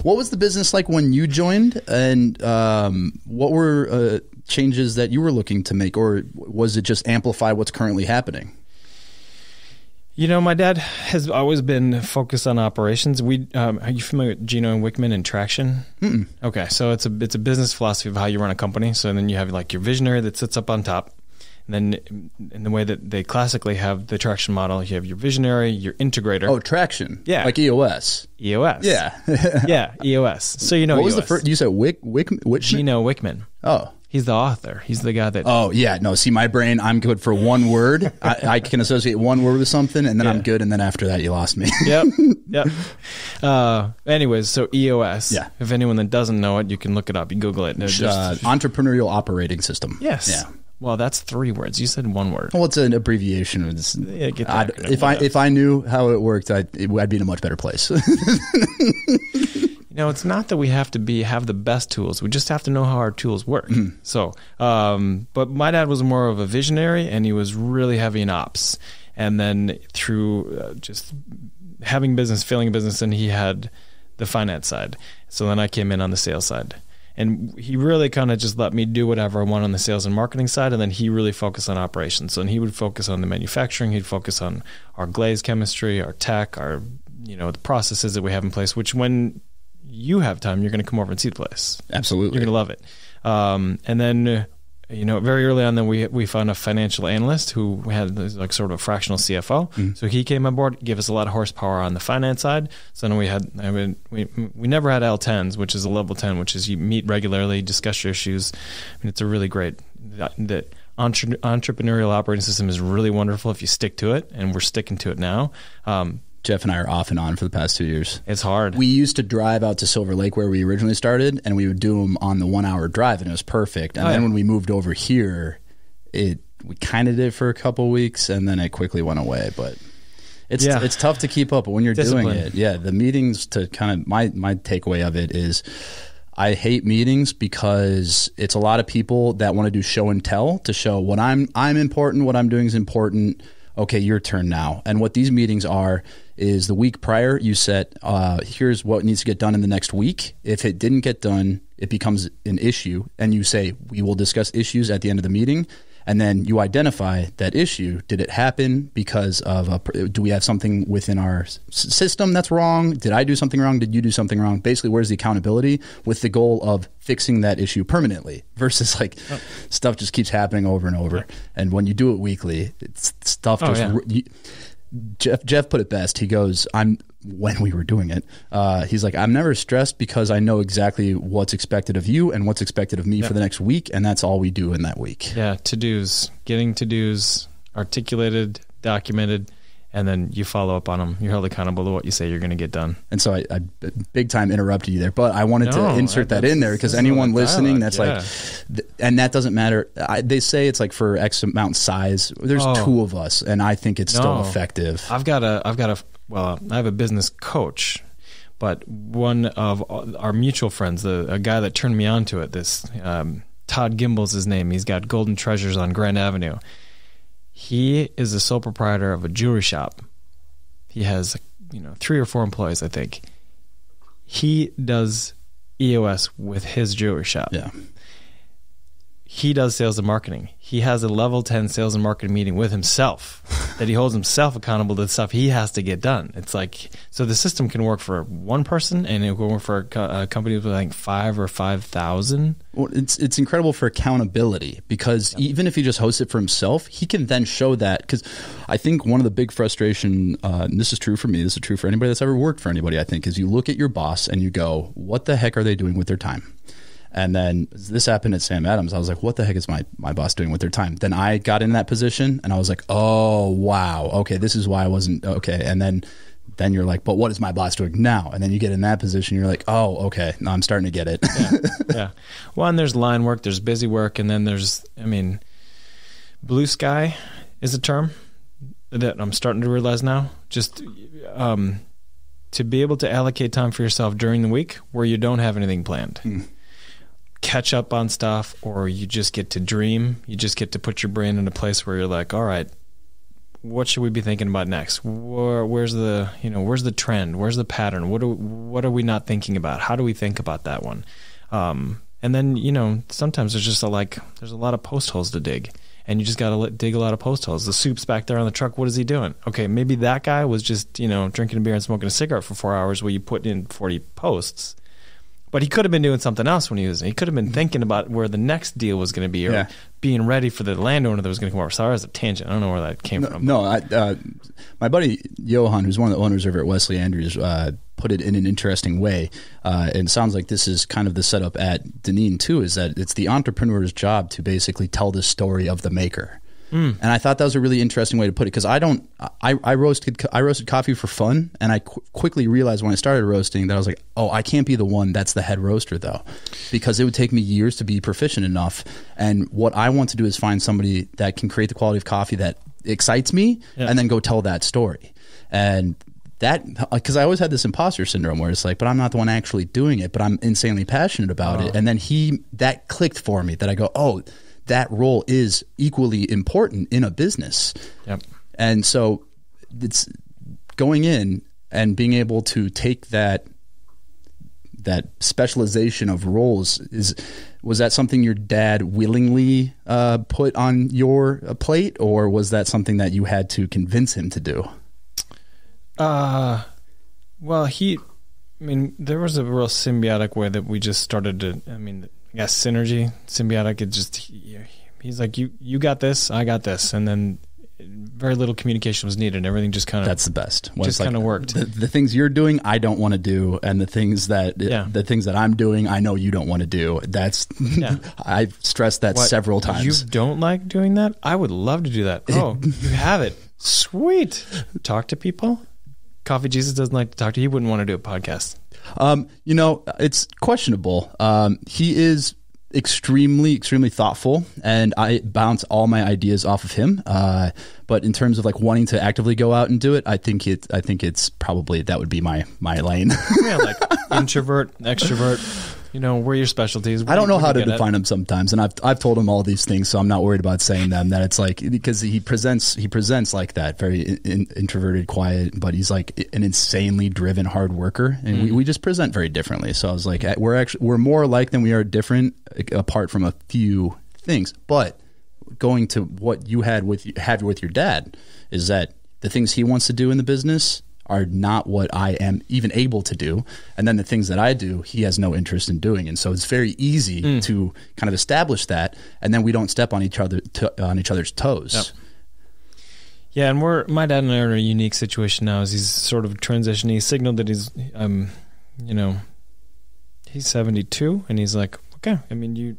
What was the business like when you joined, and what were changes that you were looking to make, or was it just amplify what's currently happening? My dad has always been focused on operations. Are you familiar with Gino and Wickman and Traction? Mm-mm. Okay, so it's a business philosophy of how you run a company. So then you have like your visionary that sits up on top. And then in the way that they classically have the Traction model, you have your visionary, your integrator. Oh, Traction. Yeah. Like EOS. EOS. Yeah. Yeah, EOS. So what was the first? You said Wickman? Gino Wickman. Oh. He's the author. He's the guy that... Oh, yeah. No, see, my brain, I'm good for one word. I can associate one word with something, and then I'm good, and then after that, you lost me. Yep. Anyways, so EOS. Yeah. If anyone that doesn't know it, you can look it up. You Google it. Entrepreneurial Operating System. Yes. Yeah. Well, that's 3 words. You said 1 word. Well, it's an abbreviation. If I knew how it worked, I'd be in a much better place. It's not that we have to have the best tools. We just have to know how our tools work. Mm-hmm. So, but my dad was more of a visionary, and he was really heavy in ops. And then through just having business, failing business, and he had the finance side. So then I came in on the sales side. And he really kind of just let me do whatever I want on the sales and marketing side, and then he really focused on operations. So, and he would focus on the manufacturing. He'd focus on our glaze chemistry, our tech, our the processes that we have in place, which when you have time, you're going to come over and see the place. Absolutely. You're going to love it. And then, very early on, then we found a financial analyst who had like sort of a fractional CFO. Mm-hmm. So he came on board, gave us a lot of horsepower on the finance side. So then we never had L10s, which is a level 10, which is you meet regularly, discuss your issues. It's a really great, the entrepreneurial operating system is really wonderful if you stick to it, and we're sticking to it now. Jeff and I are off and on for the past 2 years. It's hard. We used to drive out to Silver Lake where we originally started, and we would do them on the 1 hour drive, and it was perfect. And then when we moved over here, we kind of did it for a couple weeks, and then it quickly went away. But it's tough to keep up. But when you're doing it, the meetings to kind of my takeaway of it is I hate meetings because it's a lot of people that want to do show and tell to show what I'm important, what I'm doing is important. Okay, your turn now. And what these meetings are is the week prior, you set, here's what needs to get done in the next week. If it didn't get done, it becomes an issue. And you say, we will discuss issues at the end of the meeting. And then you identify that issue. Did it happen because of do we have something within our system that's wrong? Did I do something wrong? Did you do something wrong? Basically, where's the accountability with the goal of fixing that issue permanently versus like stuff just keeps happening over and over. And when you do it weekly, stuff Jeff put it best. He goes, when we were doing it, he's like, I'm never stressed because I know exactly what's expected of you and what's expected of me for the next week. And that's all we do in that week. Yeah. To-dos, getting to-dos articulated, documented, and then you follow up on them. You're held accountable to what you say you're going to get done. And so I big time interrupted you there, but I wanted to insert that in there because anyone listening that's like, and that doesn't matter. They say it's like for X amount size, there's two of us, and I think it's still effective. I have a business coach, but one of our mutual friends, a guy that turned me on to it, this Todd Gimbel's his name. He's got Golden Treasures on Grand Avenue. He is the sole proprietor of a jewelry shop. He has, 3 or 4 employees, I think. He does EOS with his jewelry shop. Yeah. He does sales and marketing. He has a level 10 sales and marketing meeting with himself that he holds himself accountable to the stuff he has to get done. It's like, so the system can work for one person and it can work for a company with like 5 or 5,000. Well, it's incredible for accountability because even if he just hosts it for himself, he can then show that. Because I think one of the big frustration, and this is true for me, this is true for anybody that's ever worked for anybody, I think, is you look at your boss and you go, what the heck are they doing with their time? And then this happened at Sam Adams. I was like, what the heck is my boss doing with their time? Then I got in that position and I was like, oh, wow. Okay, this is why I wasn't okay. And then you're like, but what is my boss doing now? And then you get in that position. You're like, oh, okay. Now I'm starting to get it. Yeah. Well, and there's line work, there's busy work. And then there's, blue sky is a term that I'm starting to realize now. Just to be able to allocate time for yourself during the week where you don't have anything planned. Catch up on stuff, or you just get to dream. You just get to put your brain in a place where you're like, all right, what should we be thinking about next? Where's the trend? Where's the pattern? What are we not thinking about? How do we think about that one? And then, sometimes there's a lot of post holes to dig, and you just got to dig a lot of post holes. The soup's back there on the truck. What is he doing? Okay, maybe that guy was just, drinking a beer and smoking a cigarette for 4 hours where you put in 40 posts. But he could have been doing something else when he could have been thinking about where the next deal was going to be, or being ready for the landowner that was going to come over. Sorry, that was a tangent. I don't know where that came from. No, my buddy Johan, who's one of the owners over at Wesley Andrews, put it in an interesting way. And it sounds like this is kind of the setup at Deneen too, is that it's the entrepreneur's job to basically tell the story of the maker. And I thought that was a really interesting way to put it because I roasted coffee for fun, and I quickly realized when I started roasting that I was like, oh, I can't be the one that's the head roaster though, because it would take me years to be proficient enough. And what I want to do is find somebody that can create the quality of coffee that excites me, and then go tell that story. And that, because I always had this imposter syndrome where it's like, but I'm not the one actually doing it, but I'm insanely passionate about it. And then that clicked for me that I go, oh, that role is equally important in a business. Yep. And so it's going in and being able to take that specialization of roles was that something your dad willingly put on your plate, or was that something that you had to convince him to do? Well, there was a real symbiotic way that we just started to, synergy, symbiotic. It just, he's like, you got this, I got this. And then very little communication was needed. Everything just kind of, that's the best. Just kind of worked. The things you're doing, I don't want to do. And the things that I'm doing, I know you don't want to do. I've stressed that several times. You don't like doing that? I would love to do that. Oh, you have it. Sweet. Talk to people. Coffee Jesus doesn't like to talk to you. He wouldn't want to do a podcast. It's questionable. He is extremely, extremely thoughtful, and I bounce all my ideas off of him. But in terms of like wanting to actively go out and do it, I think it's probably that would be my lane. Yeah, like introvert, extrovert. Where your specialties. I don't know how to define them sometimes, and I've told him all these things, so I'm not worried about saying them. That it's like, because he presents like that, very introverted, quiet, but he's like an insanely driven hard worker, and we just present very differently. So I was like, we're more alike than we are different, apart from a few things. But going to what you had with your dad, is that the things he wants to do in the business are not what I am even able to do. And then the things that I do, he has no interest in doing. And so it's very easy to kind of establish that. And then we don't step on each other's toes. Yep. Yeah. And my dad and I are in a unique situation now as he's sort of transitioning. He signaled that he's, he's 72 and he's like, okay, I mean, you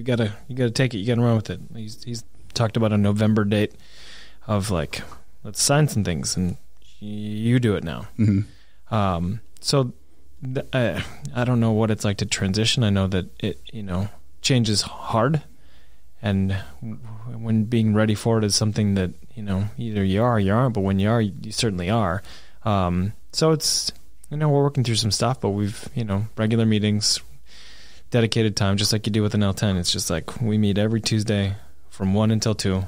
gotta take it. You gotta run with it. He's talked about a November date of like, let's sign some things and you do it now. Mm-hmm. I don't know what it's like to transition. I know that it, change is hard, and when being ready for it is something that, either you are or you aren't, but when you are, you certainly are. So it's, we're working through some stuff, but we've, regular meetings, dedicated time, just like you do with an L10. It's just like we meet every Tuesday from 1 until 2.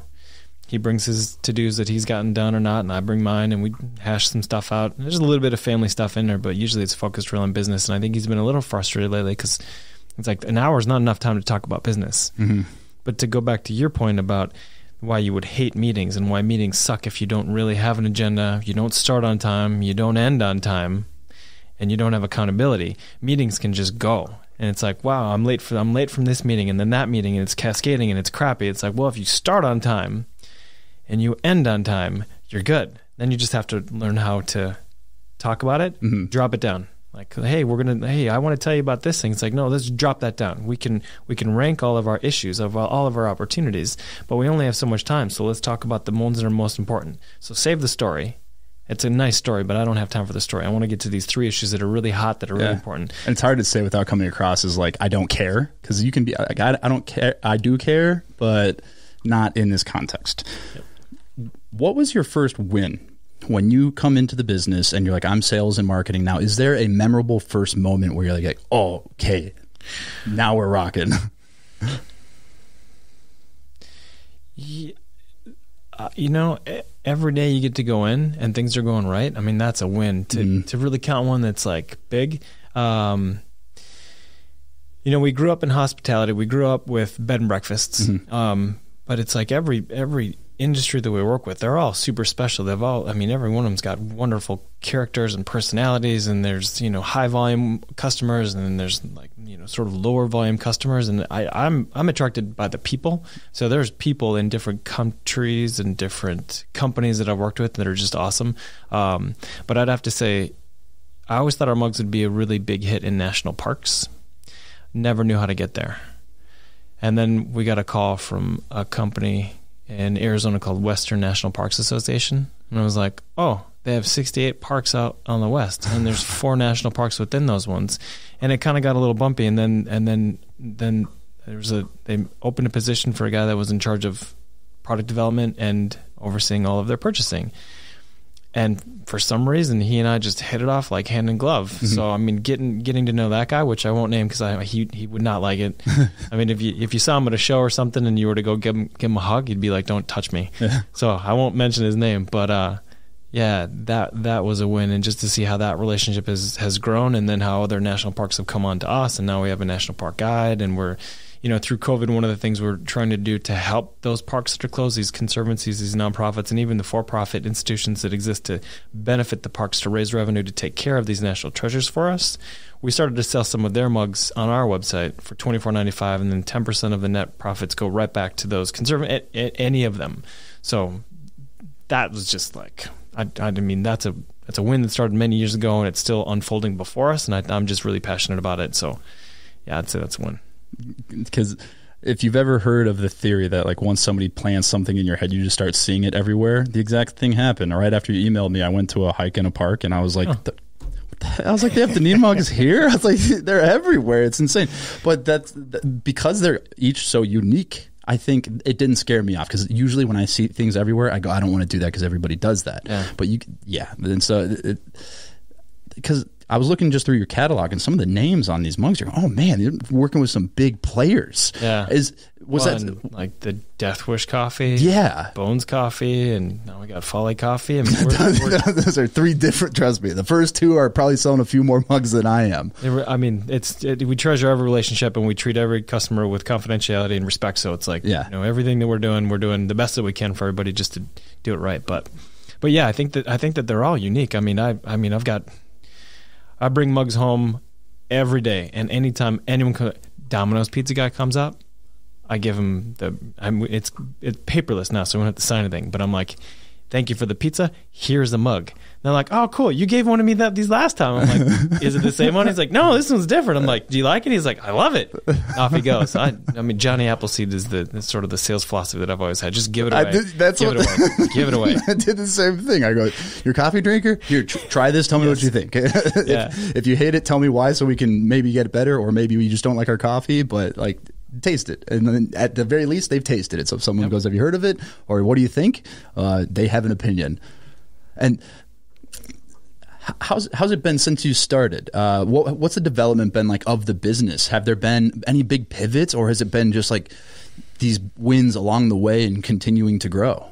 He brings his to-dos that he's gotten done or not, and I bring mine, and we hash some stuff out. There's a little bit of family stuff in there, but usually it's focused real on business, and I think he's been a little frustrated lately because it's like an hour is not enough time to talk about business. Mm-hmm. But to go back to your point about why you would hate meetings and why meetings suck if you don't really have an agenda, you don't start on time, you don't end on time, and you don't have accountability, meetings can just go. And it's like, wow, I'm late from this meeting and then that meeting, and it's cascading and it's crappy. It's like, well, if you start on time and you end on time, you're good. Then you just have to learn how to talk about it, drop it down. Like, hey, I want to tell you about this thing. It's like, no, let's drop that down. We can rank all of our issues, of all of our opportunities, but we only have so much time. So let's talk about the ones that are most important. So save the story. It's a nice story, but I don't have time for the story. I want to get to these 3 issues that are really hot, that are really important. And it's hard to say without coming across as like, I don't care, because you can be like, I don't care. I do care, but not in this context. Yep. What was your first win when you come into the business and you're like, I'm sales and marketing now? Is there a memorable first moment where you're like, oh, okay, now we're rocking? Yeah. Every day you get to go in and things are going right. I mean, that's a win. To really count one that's like big. We grew up in hospitality. We grew up with bed and breakfasts. But it's like every industry that we work with, they're all super special. Every one of them's got wonderful characters and personalities, and there's, high volume customers, and then there's like, sort of lower volume customers. And I'm attracted by the people. So there's people in different countries and different companies that I've worked with that are just awesome. But I'd have to say, I always thought our mugs would be a really big hit in national parks. Never knew how to get there. And then we got a call from a company in Arizona called Western National Parks Association. And I was like, oh, they have 68 parks out on the West, and there's 4 national parks within those ones. And it kind of got a little bumpy. And then they opened a position for a guy that was in charge of product development and overseeing all of their purchasing. And for some reason, he and I just hit it off like hand in glove. So, I mean, getting to know that guy, which I won't name because he would not like it. I mean, if you saw him at a show or something and you were to go give him a hug, he'd be like, don't touch me. So I won't mention his name. But that was a win. And just to see how that relationship has grown, and then how other national parks have come on to us. And now we have a national park guide, and we're, through COVID, one of the things we're trying to do to help those parks that are closed, these conservancies, these nonprofits, and even the for-profit institutions that exist to benefit the parks, to raise revenue, to take care of these national treasures for us. We started to sell some of their mugs on our website for $24.95, and then 10% of the net profits go right back to those any of them. So that was just like, I mean, that's a win that started many years ago, and it's still unfolding before us, and I'm just really passionate about it. So yeah, I'd say that's a win. Because if you've ever heard of the theory that like once somebody plants something in your head, you just start seeing it everywhere, the exact thing happened. Right after you emailed me, I went to a hike in a park, and I was like, what the hell? I was like, they have Deneen mugs here? I was like, they're everywhere. It's insane. But that's because they're each so unique. I think it didn't scare me off, because usually when I see things everywhere, I go, I don't want to do that because everybody does that. Yeah. But and so because I was looking just through your catalog and some of the names on these mugs. You're oh man, you're working with some big players. Yeah. Was that like the Death Wish coffee? Yeah. Bones coffee, and now we got Folly Coffee. I mean, those are three different. Trust me, the first two are probably selling a few more mugs than I am. I mean, we treasure every relationship, and we treat every customer with confidentiality and respect. So it's like, everything that we're doing the best that we can for everybody just to do it right. But yeah, I think that they're all unique. I mean, I bring mugs home every day, and anytime Domino's pizza guy comes up, I give him it's paperless now, so we don't have to sign anything. But I'm like, thank you for the pizza. Here's the mug. And they're like, oh, cool. You gave one to me these last time. I'm like, is it the same one? He's like, no, this one's different. I'm like, do you like it? He's like, I love it. Off he goes. I mean, Johnny Appleseed is the sort of the sales philosophy that I've always had. Just give it away. Give it away. I did the same thing. I go, you're a coffee drinker? Here, try this. Tell me what you think. If you hate it, tell me why, so we can maybe get it better, or maybe we just don't like our coffee, but like, taste it. And then at the very least, they've tasted it. So if someone goes, have you heard of it? Or what do you think? They have an opinion. And how's it been since you started? What's the development been like of the business? Have there been any big pivots, or has it been just like these wins along the way and continuing to grow?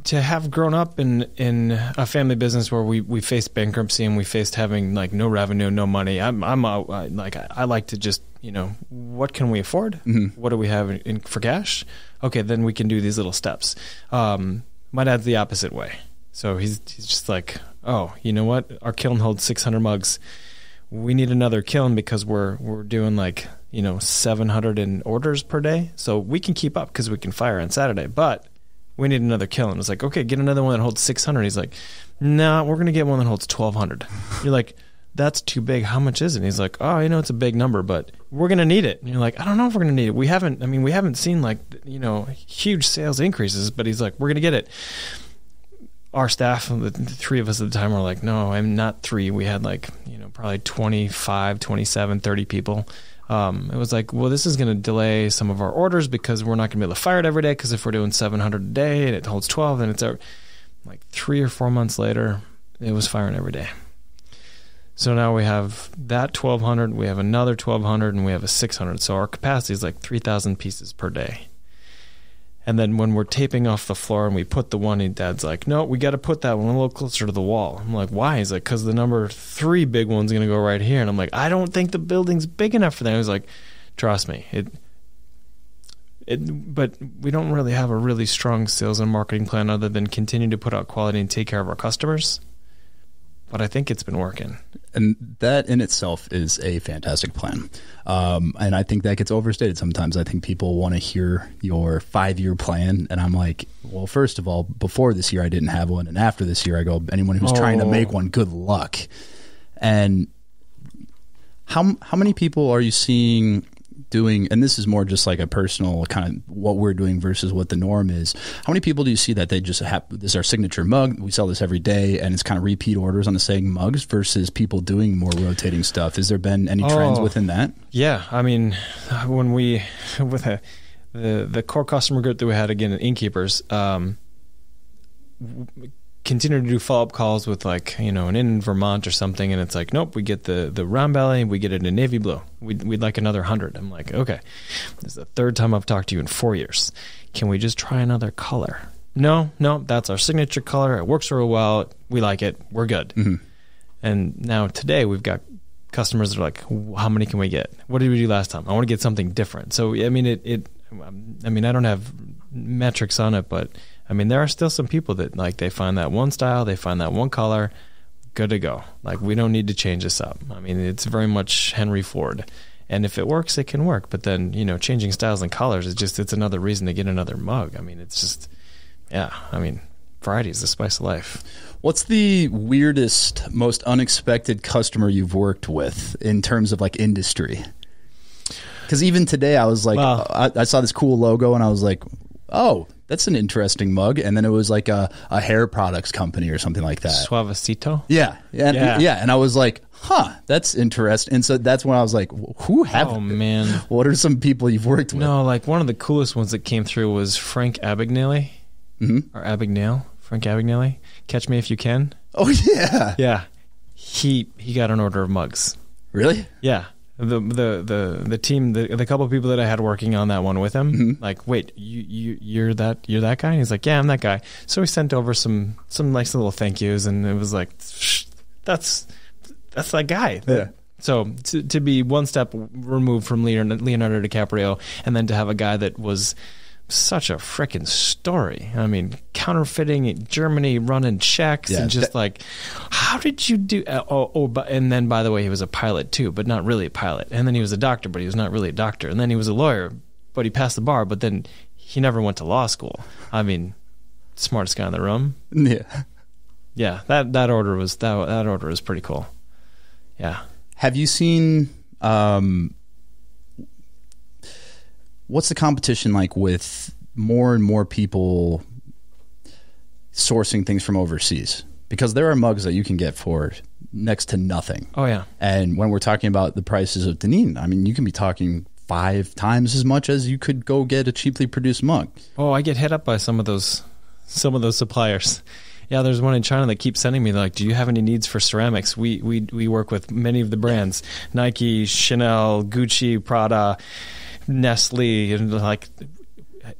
To have grown up in a family business where we faced bankruptcy and we faced having like no revenue, no money. I like to just, what can we afford? Mm-hmm. What do we have for cash? Okay, then we can do these little steps. My dad's the opposite way. So he's just like, oh, you know what? Our kiln holds 600 mugs. We need another kiln because we're doing like, 700 in orders per day. So we can keep up because we can fire on Saturday, but we need another kiln. It's like, okay, get another one that holds 600. He's like, no, we're going to get one that holds 1,200. You're like, that's too big. How much is it? And he's like, oh, it's a big number, but we're going to need it. And you're like, I don't know if we're going to need it. We haven't seen like, huge sales increases, but he's like, we're going to get it. Our staff, the three of us at the time, were like, no, I'm not three. We had like, probably 25, 27, 30 people. It was like, well, this is going to delay some of our orders because we're not going to be able to fire it every day, because if we're doing 700 a day and it holds 12, then it's like 3 or 4 months later, it was firing every day. So now we have that 1,200, we have another 1,200, and we have a 600. So our capacity is like 3,000 pieces per day. And then when we're taping off the floor and we put the one, Dad's like, no, we got to put that one a little closer to the wall. I'm like, why? He's like, because the number 3 big one's going to go right here. And I'm like, I don't think the building's big enough for that. He's like, trust me. But we don't really have a really strong sales and marketing plan other than continue to put out quality and take care of our customers. But I think it's been working. And that in itself is a fantastic plan. And I think that gets overstated sometimes. I think people want to hear your 5-year plan. And I'm like, well, first of all, before this year, I didn't have one. And after this year, I go, anyone who's trying to make one, good luck. And how many people are you seeing doing, and this is more just like a personal kind of what we're doing versus what the norm is. How many people do you see that they just have, this is our signature mug, we sell this every day, and it's kind of repeat orders on the same mugs versus people doing more rotating stuff? Has there been any trends within that? Yeah. I mean, when we, with the core customer group that we had, again, at Innkeepers, continue to do follow-up calls with like, an inn in Vermont or something, and it's like, nope, we get the round belly, we get it in navy blue. We'd like another 100. I'm like, okay, this is the 3rd time I've talked to you in 4 years. Can we just try another color? No, that's our signature color. It works real well. We like it. We're good. Mm-hmm. And now today we've got customers that are like, how many can we get? What did we do last time? I want to get something different. So, I mean, I don't have metrics on it, but I mean, there are still some people that like, they find that one style, they find that one color, good to go. Like, we don't need to change this up. I mean, it's very much Henry Ford. And if it works, it can work. But then, changing styles and colors is just, it's another reason to get another mug. I mean, it's just, variety is the spice of life. What's the weirdest, most unexpected customer you've worked with in terms of like industry? Because even today I was like, I saw this cool logo and I was like, oh, that's an interesting mug. And then it was like a hair products company or something like that. Suavecito? Yeah. And I was like, that's interesting. And so that's when I was like, man, what are some people you've worked with? No, like one of the coolest ones that came through was Frank Abagnale, or Abagnale Frank Abagnale, Catch Me If You Can. Oh yeah. Yeah. He got an order of mugs. Really? Yeah. The team, the couple of people that I had working on that one with him, like, wait, you're that guy? And he's like, yeah, I'm that guy. So he sent over some nice little thank yous, and it was like, that's that guy. Yeah. So to be one step removed from Leonardo DiCaprio, and then to have a guy that was such a freaking story. I mean, counterfeiting in Germany, running checks, and just like, how did you do? And then, by the way, he was a pilot too, but not really a pilot. And then he was a doctor, but he was not really a doctor. And then he was a lawyer, but he passed the bar. But then he never went to law school. I mean, smartest guy in the room. Yeah. That order was pretty cool. Yeah. Have you seen? What's the competition like with more and more people sourcing things from overseas? Because there are mugs that you can get for next to nothing. Oh, yeah. And when we're talking about the prices of Deneen, I mean, you can be talking 5 times as much as you could go get a cheaply produced mug. Oh, I get hit up by some of those suppliers. Yeah, there's one in China that keeps sending me, like, do you have any needs for ceramics? We work with many of the brands, Nike, Chanel, Gucci, Prada, Nestle, and like,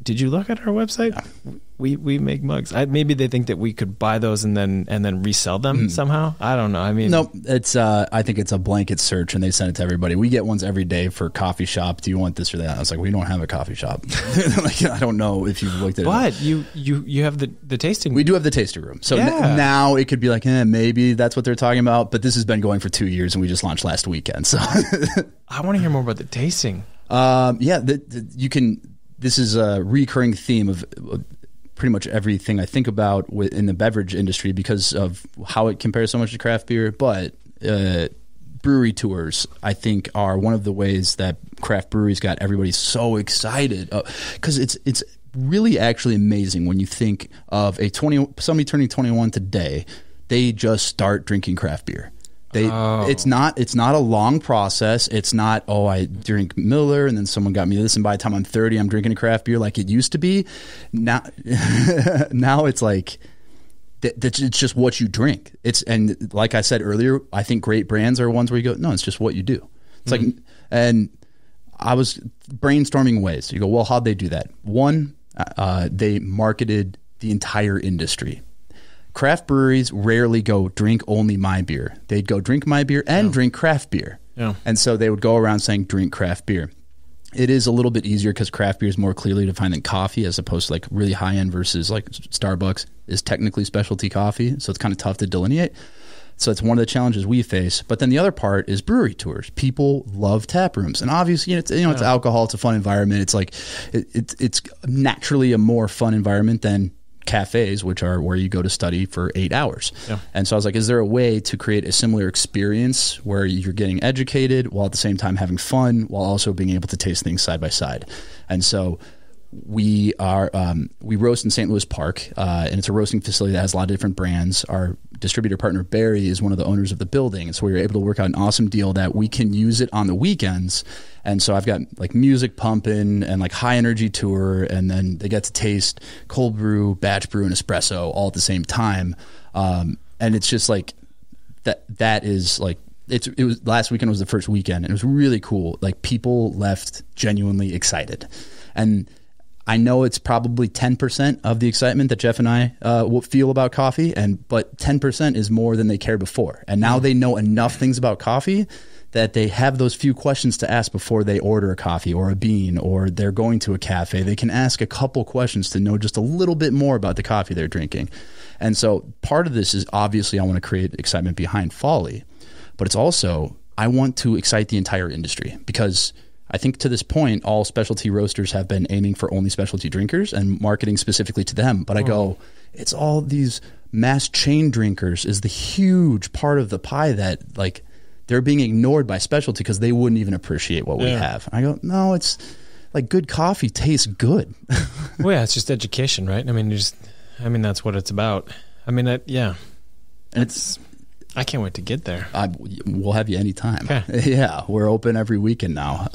did you look at our website? Yeah. We make mugs. Maybe they think that we could buy those and then resell them somehow. I don't know. I mean, no, it's I think it's a blanket search, and they send it to everybody. We get ones every day for coffee shop. Do you want this or that? I was like, we don't have a coffee shop. Like, I don't know if you've looked at it. But you have the tasting room. We do have the tasting room. So now it could be like, maybe that's what they're talking about. But this has been going for 2 years, and we just launched last weekend. So I want to hear more about the tasting. You can. This is a recurring theme of pretty much everything I think about in the beverage industry because of how it compares so much to craft beer. But brewery tours, I think, are one of the ways that craft breweries got everybody so excited because it's really actually amazing when you think of somebody turning 21 today. They just start drinking craft beer. It's not a long process. It's not, I drink Miller and then someone got me this, and by the time I'm 30, I'm drinking a craft beer like it used to be. Now it's like it's just what you drink. And like I said earlier, I think great brands are ones where you go, no, it's just what you do. It's like, and I was brainstorming ways. You go, well, how'd they do that? One, they marketed the entire industry. Craft breweries rarely go drink only my beer. They'd go drink my beer and drink craft beer. Yeah. And so they would go around saying drink craft beer. It is a little bit easier because craft beer is more clearly defined than coffee, as opposed to like really high end versus like Starbucks is technically specialty coffee. So it's kind of tough to delineate. So it's one of the challenges we face. But then the other part is brewery tours. People love tap rooms, and obviously, it's alcohol. It's a fun environment. It's like it's naturally a more fun environment than cafes, which are where you go to study for 8 hours. Yeah. And so I was like, is there a way to create a similar experience where you're getting educated while at the same time having fun while also being able to taste things side by side? And so we roast in St. Louis Park, and it's a roasting facility that has a lot of different brands. Our distributor partner, Barry, is one of the owners of the building. And so we were able to work out an awesome deal that we can use it on the weekends. And so I've got like music pumping and like high energy tour, and then they get to taste cold brew, batch brew, and espresso all at the same time. And it's just like that is like, it was last weekend was the first weekend, and it was really cool. Like people left genuinely excited. And I know it's probably 10% of the excitement that Jeff and I will feel about coffee, but 10% is more than they cared before. And now they know enough things about coffee that they have those few questions to ask before they order a coffee or a bean, or they're going to a cafe. They can ask a couple questions to know just a little bit more about the coffee they're drinking. And so part of this is obviously I want to create excitement behind Folly, but it's also I want to excite the entire industry, because I think to this point, all specialty roasters have been aiming for only specialty drinkers and marketing specifically to them. But I go, it's all these mass chain drinkers is the huge part of the pie that like they're being ignored by specialty because they wouldn't even appreciate what we have. And I go, no, it's like good coffee tastes good. Well, yeah, it's just education, right? I mean, that's what it's about. I mean, I can't wait to get there. We'll have you anytime. Okay. Yeah, we're open every weekend now,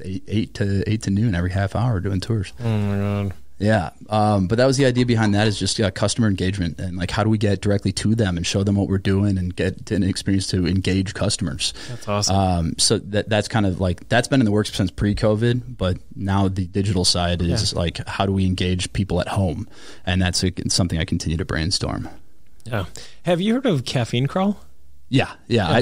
8 to noon, every half hour doing tours. Oh my God. Yeah. But that was the idea behind that, is just customer engagement, and like, how do we get directly to them and show them what we're doing and get an experience to engage customers. That's awesome. So that's kind of like, that's been in the works since pre-COVID, but now the digital side is like, how do we engage people at home? And that's something I continue to brainstorm. Yeah. Have you heard of Caffeine Crawl? Yeah.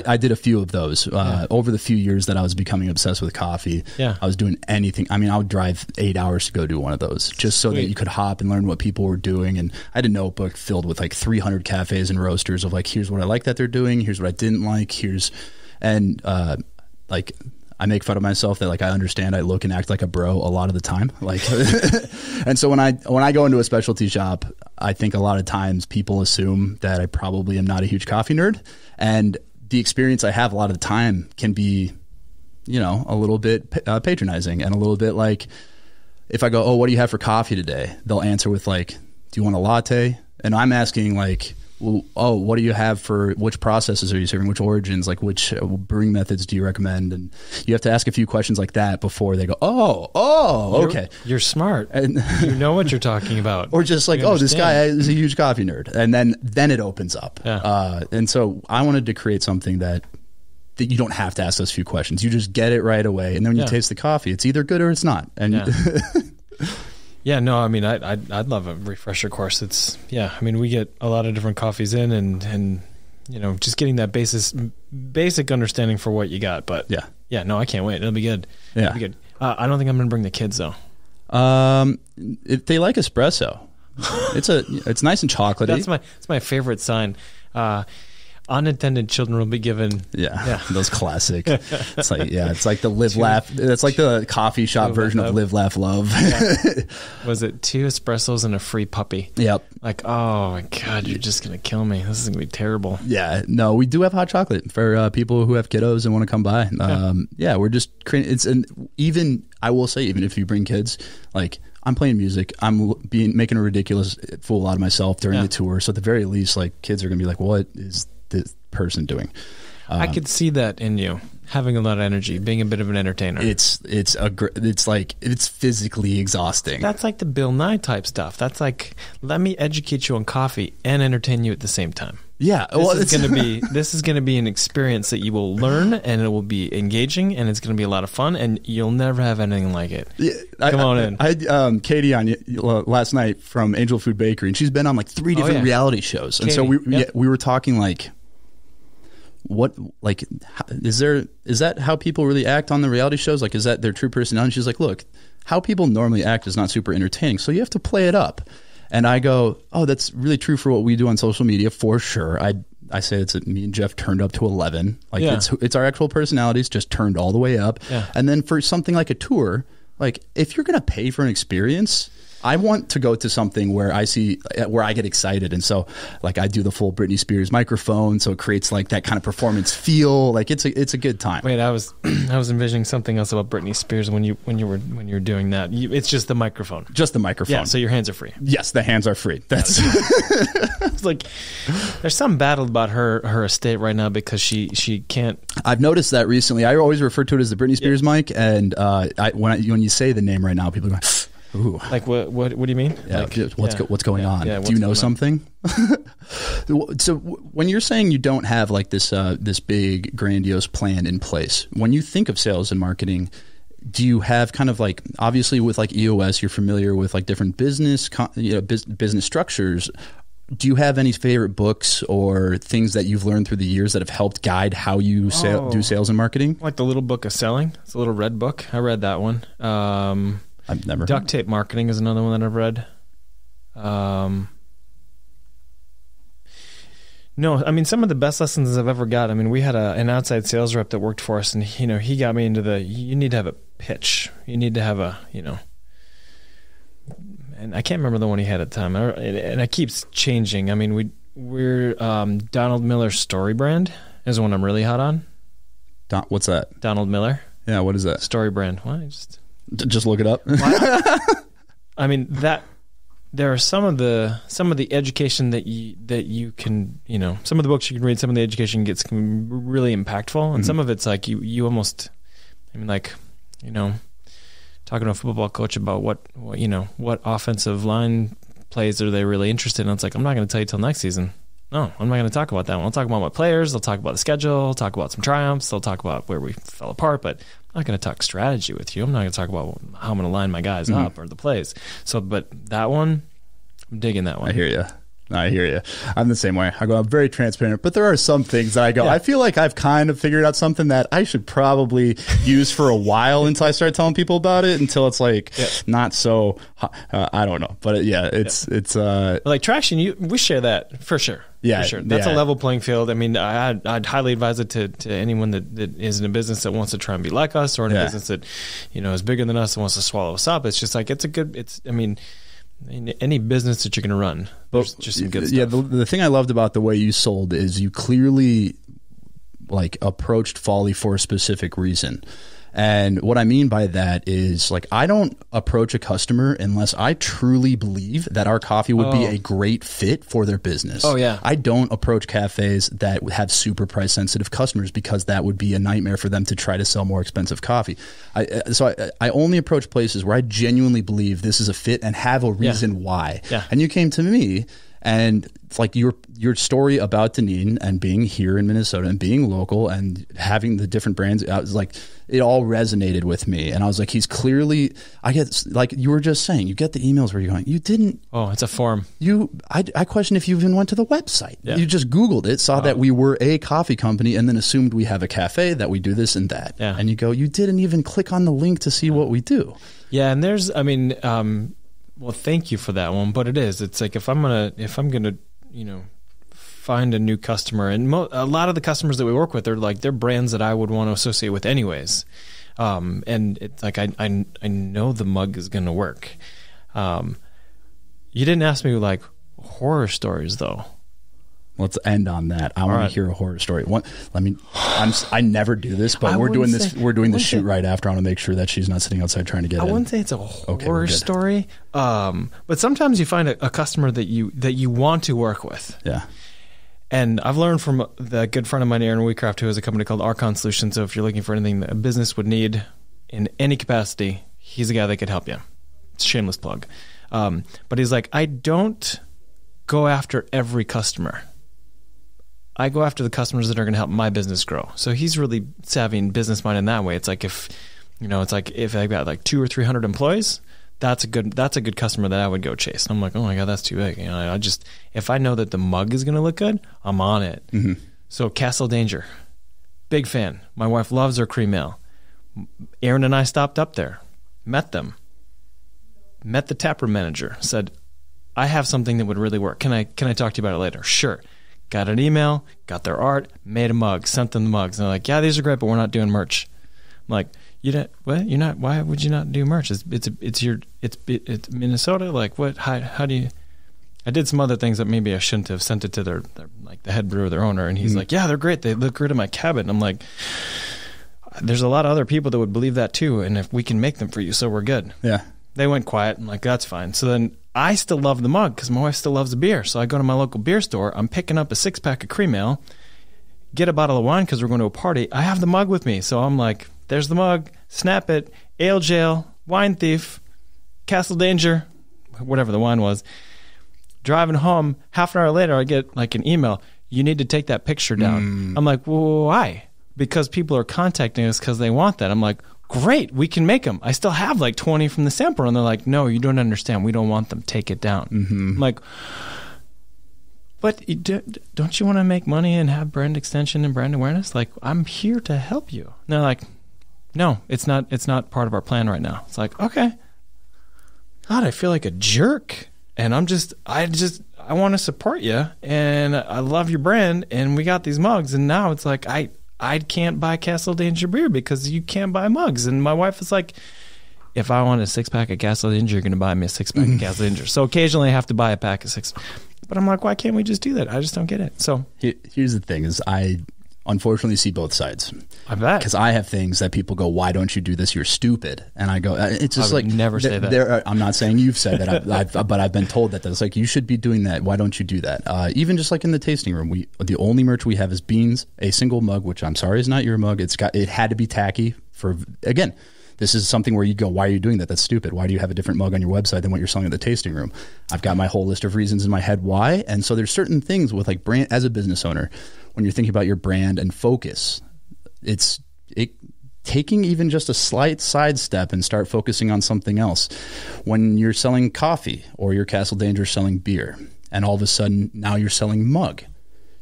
I did a few of those over the few years that I was becoming obsessed with coffee. Yeah. I was doing anything. I mean, I would drive 8 hours to go do one of those, just so that you could hop and learn what people were doing. And I had a notebook filled with like 300 cafes and roasters of like, here's what I like that they're doing, here's what I didn't like, like, I make fun of myself that like, I understand I look and act like a bro a lot of the time. Like, and so when I go into a specialty shop, I think a lot of times people assume that I probably am not a huge coffee nerd, and the experience I have a lot of the time can be, a little bit patronizing, and a little bit like, if I go, oh, what do you have for coffee today? They'll answer with like, do you want a latte? And I'm asking like, well, oh, what do you have for, which processes are you serving, which origins, like which brewing methods do you recommend? And you have to ask a few questions like that before they go, okay. You're smart. And you know what you're talking about. Or just like, this guy is a huge coffee nerd. And then it opens up. Yeah. And so I wanted to create something that you don't have to ask those few questions. You just get it right away. And then when you taste the coffee, it's either good or it's not. And yeah, no, I mean, I'd love a refresher course. I mean, we get a lot of different coffees in, and just getting that basic understanding for what you got. But yeah, no, I can't wait. It'll be good. Yeah. It'll be good. I don't think I'm going to bring the kids though. If they like espresso, it's nice and chocolatey. That's my favorite sign. Unintended children will be given. Yeah. Those classic. It's like the live laugh. That's like the coffee shop version of live laugh love. Yeah. Was it 2 espressos and a free puppy? Yep. Like, oh my God, you're just gonna kill me. This is gonna be terrible. Yeah. No, we do have hot chocolate for people who have kiddos and want to come by. We're just creating. Even I will say, even if you bring kids, like, I'm playing music, I'm making a ridiculous fool out of myself during the tour. So at the very least, like, kids are gonna be like, what is this person doing? I could see that in you, having a lot of energy, being a bit of an entertainer. It's physically exhausting. That's like the Bill Nye type stuff. That's like, let me educate you on coffee and entertain you at the same time. Yeah, this is going to be an experience that you will learn, and it will be engaging, and it's going to be a lot of fun, and you'll never have anything like it. Yeah, Come on in. I had Katie on last night from Angel Food Bakery, and she's been on like 3 different reality shows, Katie, and so we were talking like, what, like, is that how people really act on the reality shows? Like, is that their true personality? And she's like, look, how people normally act is not super entertaining, so you have to play it up. And I go, oh, that's really true for what we do on social media, for sure. I say it's me and Jeff turned up to 11. Like, it's our actual personalities just turned all the way up. Yeah. And then for something like a tour, like, if you're going to pay for an experience, I want to go to something where I get excited. And so, like, I do the full Britney Spears microphone, so it creates like that kind of performance feel. Like, it's a good time. Wait, I was envisioning something else about Britney Spears when you were doing that. It's just the microphone. Just the microphone. Yeah, so your hands are free. Yes, the hands are free. That's it's like, there's some battle about her estate right now because she can't. I've noticed that recently. I always refer to it as the Britney Spears mic, and when you say the name right now, people are going, ooh. Like, what do you mean? Yeah, like, what's going on? Yeah, do you know something? So when you're saying you don't have like this big grandiose plan in place, when you think of sales and marketing, do you have kind of like, obviously with like EOS, you're familiar with like different business structures. Do you have any favorite books or things that you've learned through the years that have helped guide how you do sales and marketing? Like the Little Book of Selling. It's a little red book. I read that one. I've never. Duct Tape Marketing is another one that I've read. No, I mean, some of the best lessons I've ever got. I mean, we had an outside sales rep that worked for us, and he got me into you need to have a pitch. You need to have and I can't remember the one he had at the time, and it keeps changing. I mean, we're Donald Miller's Story Brand is the one I'm really hot on. What's that? Donald Miller. Yeah, what is that? Story Brand. Why? Just look it up. I mean, that there are some of the education that you can, some of the books you can read, some of the education gets really impactful, and some of it's like you almost, I mean, like, talking to a football coach about what offensive line plays are they really interested in. And it's like, I'm not going to tell you till next season. No, I'm not going to talk about that one. I'll talk about my players. I'll talk about the schedule. I'll talk about some triumphs. I'll talk about where we fell apart, but I'm not going to talk strategy with you. I'm not going to talk about how I'm going to line my guys up or the plays. So, but that one, I'm digging that one. I hear you. I'm the same way. I go, I'm very transparent, but there are some things that I go, I feel like I've kind of figured out something that I should probably use for a while until I start telling people about it, until it's like not so, I don't know. But it's like traction, we share that for sure. Yeah, for sure. That's a level playing field. I mean, I'd highly advise it to anyone that is in a business that wants to try and be like us, or in a business that, is bigger than us and wants to swallow us up. It's just like, any business that you're going to run, there's just some good stuff. Yeah, the thing I loved about the way you sold is you clearly like approached Folly for a specific reason. And what I mean by that is, like, I don't approach a customer unless I truly believe that our coffee would be a great fit for their business. Oh, yeah. I don't approach cafes that have super price sensitive customers, because that would be a nightmare for them to try to sell more expensive coffee. So I only approach places where I genuinely believe this is a fit and have a reason why. Yeah. And you came to me, and it's like your story about Deneen and being here in Minnesota and being local and having the different brands, I was like, it all resonated with me. And I was like, he's clearly, I get, like you were just saying, you get the emails where you're going, you didn't. Oh, it's a form. I question if you even went to the website. Yeah. You just Googled it, saw that we were a coffee company, and then assumed we have a cafe, that we do this and that. Yeah. And you go, you didn't even click on the link to see what we do. Yeah. And there's, well, thank you for that one, but it's like, if I'm gonna, find a new customer, and a lot of the customers that we work with are like, they're brands that I would want to associate with anyways, and it's like I know the mug is gonna work. You didn't ask me like horror stories though. Let's end on that. I want to hear a horror story. I never do this, but we're doing this shoot right after. I want to make sure that she's not sitting outside trying to get in. I wouldn't say it's a horror story, but sometimes you find a customer that you want to work with. Yeah. And I've learned from the good friend of mine, Aaron Wheatcraft, who has a company called Archon Solutions. So if you're looking for anything that a business would need in any capacity, he's a guy that could help you. It's a shameless plug. But he's like, I don't go after every customer. I go after the customers that are going to help my business grow. So he's really savvy and business minded in that way. It's like if I've got like 200 or 300 employees, that's a good customer that I would go chase. And I'm like, oh my God, that's too big. If I know that the mug is going to look good, I'm on it. Mm-hmm. So Castle Danger, big fan. My wife loves their cream ale. Aaron and I stopped up there, met them, met the taproom manager, said, I have something that would really work. Can I talk to you about it later? Sure. Got an email, got their art, made a mug, sent them the mugs. And they're like, yeah, these are great, but we're not doing merch. I'm like, what? You're not? Why would you not do merch? It's Minnesota. Like, what? How do you? I did some other things that maybe I shouldn't have. Sent it to their like the head brewer, their owner, and he's like, yeah, they're great. They look great in my cabin. I'm like, there's a lot of other people that would believe that too, and if we can make them for you, so we're good. Yeah. They went quiet. I'm like, that's fine. So then I still love the mug because my wife still loves the beer. So I go to my local beer store. I'm picking up a 6-pack of cream ale, get a bottle of wine because we're going to a party. I have the mug with me. So I'm like, there's the mug, snap it, ale jail, wine thief, Castle Danger, whatever the wine was. Driving home, half an hour later, I get like an email. You need to take that picture down. I'm like, well, why? Because people are contacting us because they want that. I'm like, great, we can make them. I still have like 20 from the sample. And they're like, no, you don't understand. We don't want them. Take it down. I'm like, but don't you want to make money and have brand extension and brand awareness? Like, I'm here to help you. And they're like, no, it's not part of our plan right now. It's like, okay. God, I feel like a jerk. And I want to support you. And I love your brand. And we got these mugs. And now it's like, I can't buy Castle Danger beer because you can't buy mugs. And my wife is like, if I want a 6-pack of Castle Danger, you're going to buy me a 6-pack of Castle Danger. So occasionally I have to buy a pack of 6. But I'm like, why can't we just do that? I just don't get it. So here's the thing is I unfortunately see both sides. I bet. Because I have things that people go, why don't you do this? You're stupid. And I go, it's just like. Never say that. I'm not saying you've said that, but I've been told that. It's like, you should be doing that. Why don't you do that? Even just like in the tasting room, the only merch we have is beans, a single mug, which I'm sorry is not your mug. It had to be tacky for, again, This is something where you go, why are you doing that? That's stupid. Why do you have a different mug on your website than what you're selling at the tasting room? I've got my whole list of reasons in my head why. And so there's certain things with like brand, as a business owner, when you're thinking about your brand and focus, taking even just a slight sidestep and start focusing on something else. When you're selling coffee or your Castle Danger selling beer, and all of a sudden now you're selling mug,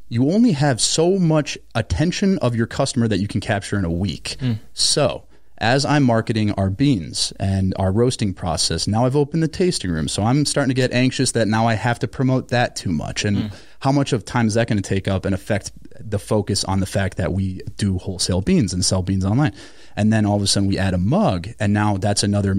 you only have so much attention of your customer that you can capture in a week. So as I'm marketing our beans and our roasting process, now I've opened the tasting room. So I'm starting to get anxious that now I have to promote that too much. And how much of time is that going to take up and affect the focus on the fact that we do wholesale beans and sell beans online? And then all of a sudden we add a mug, and now that's another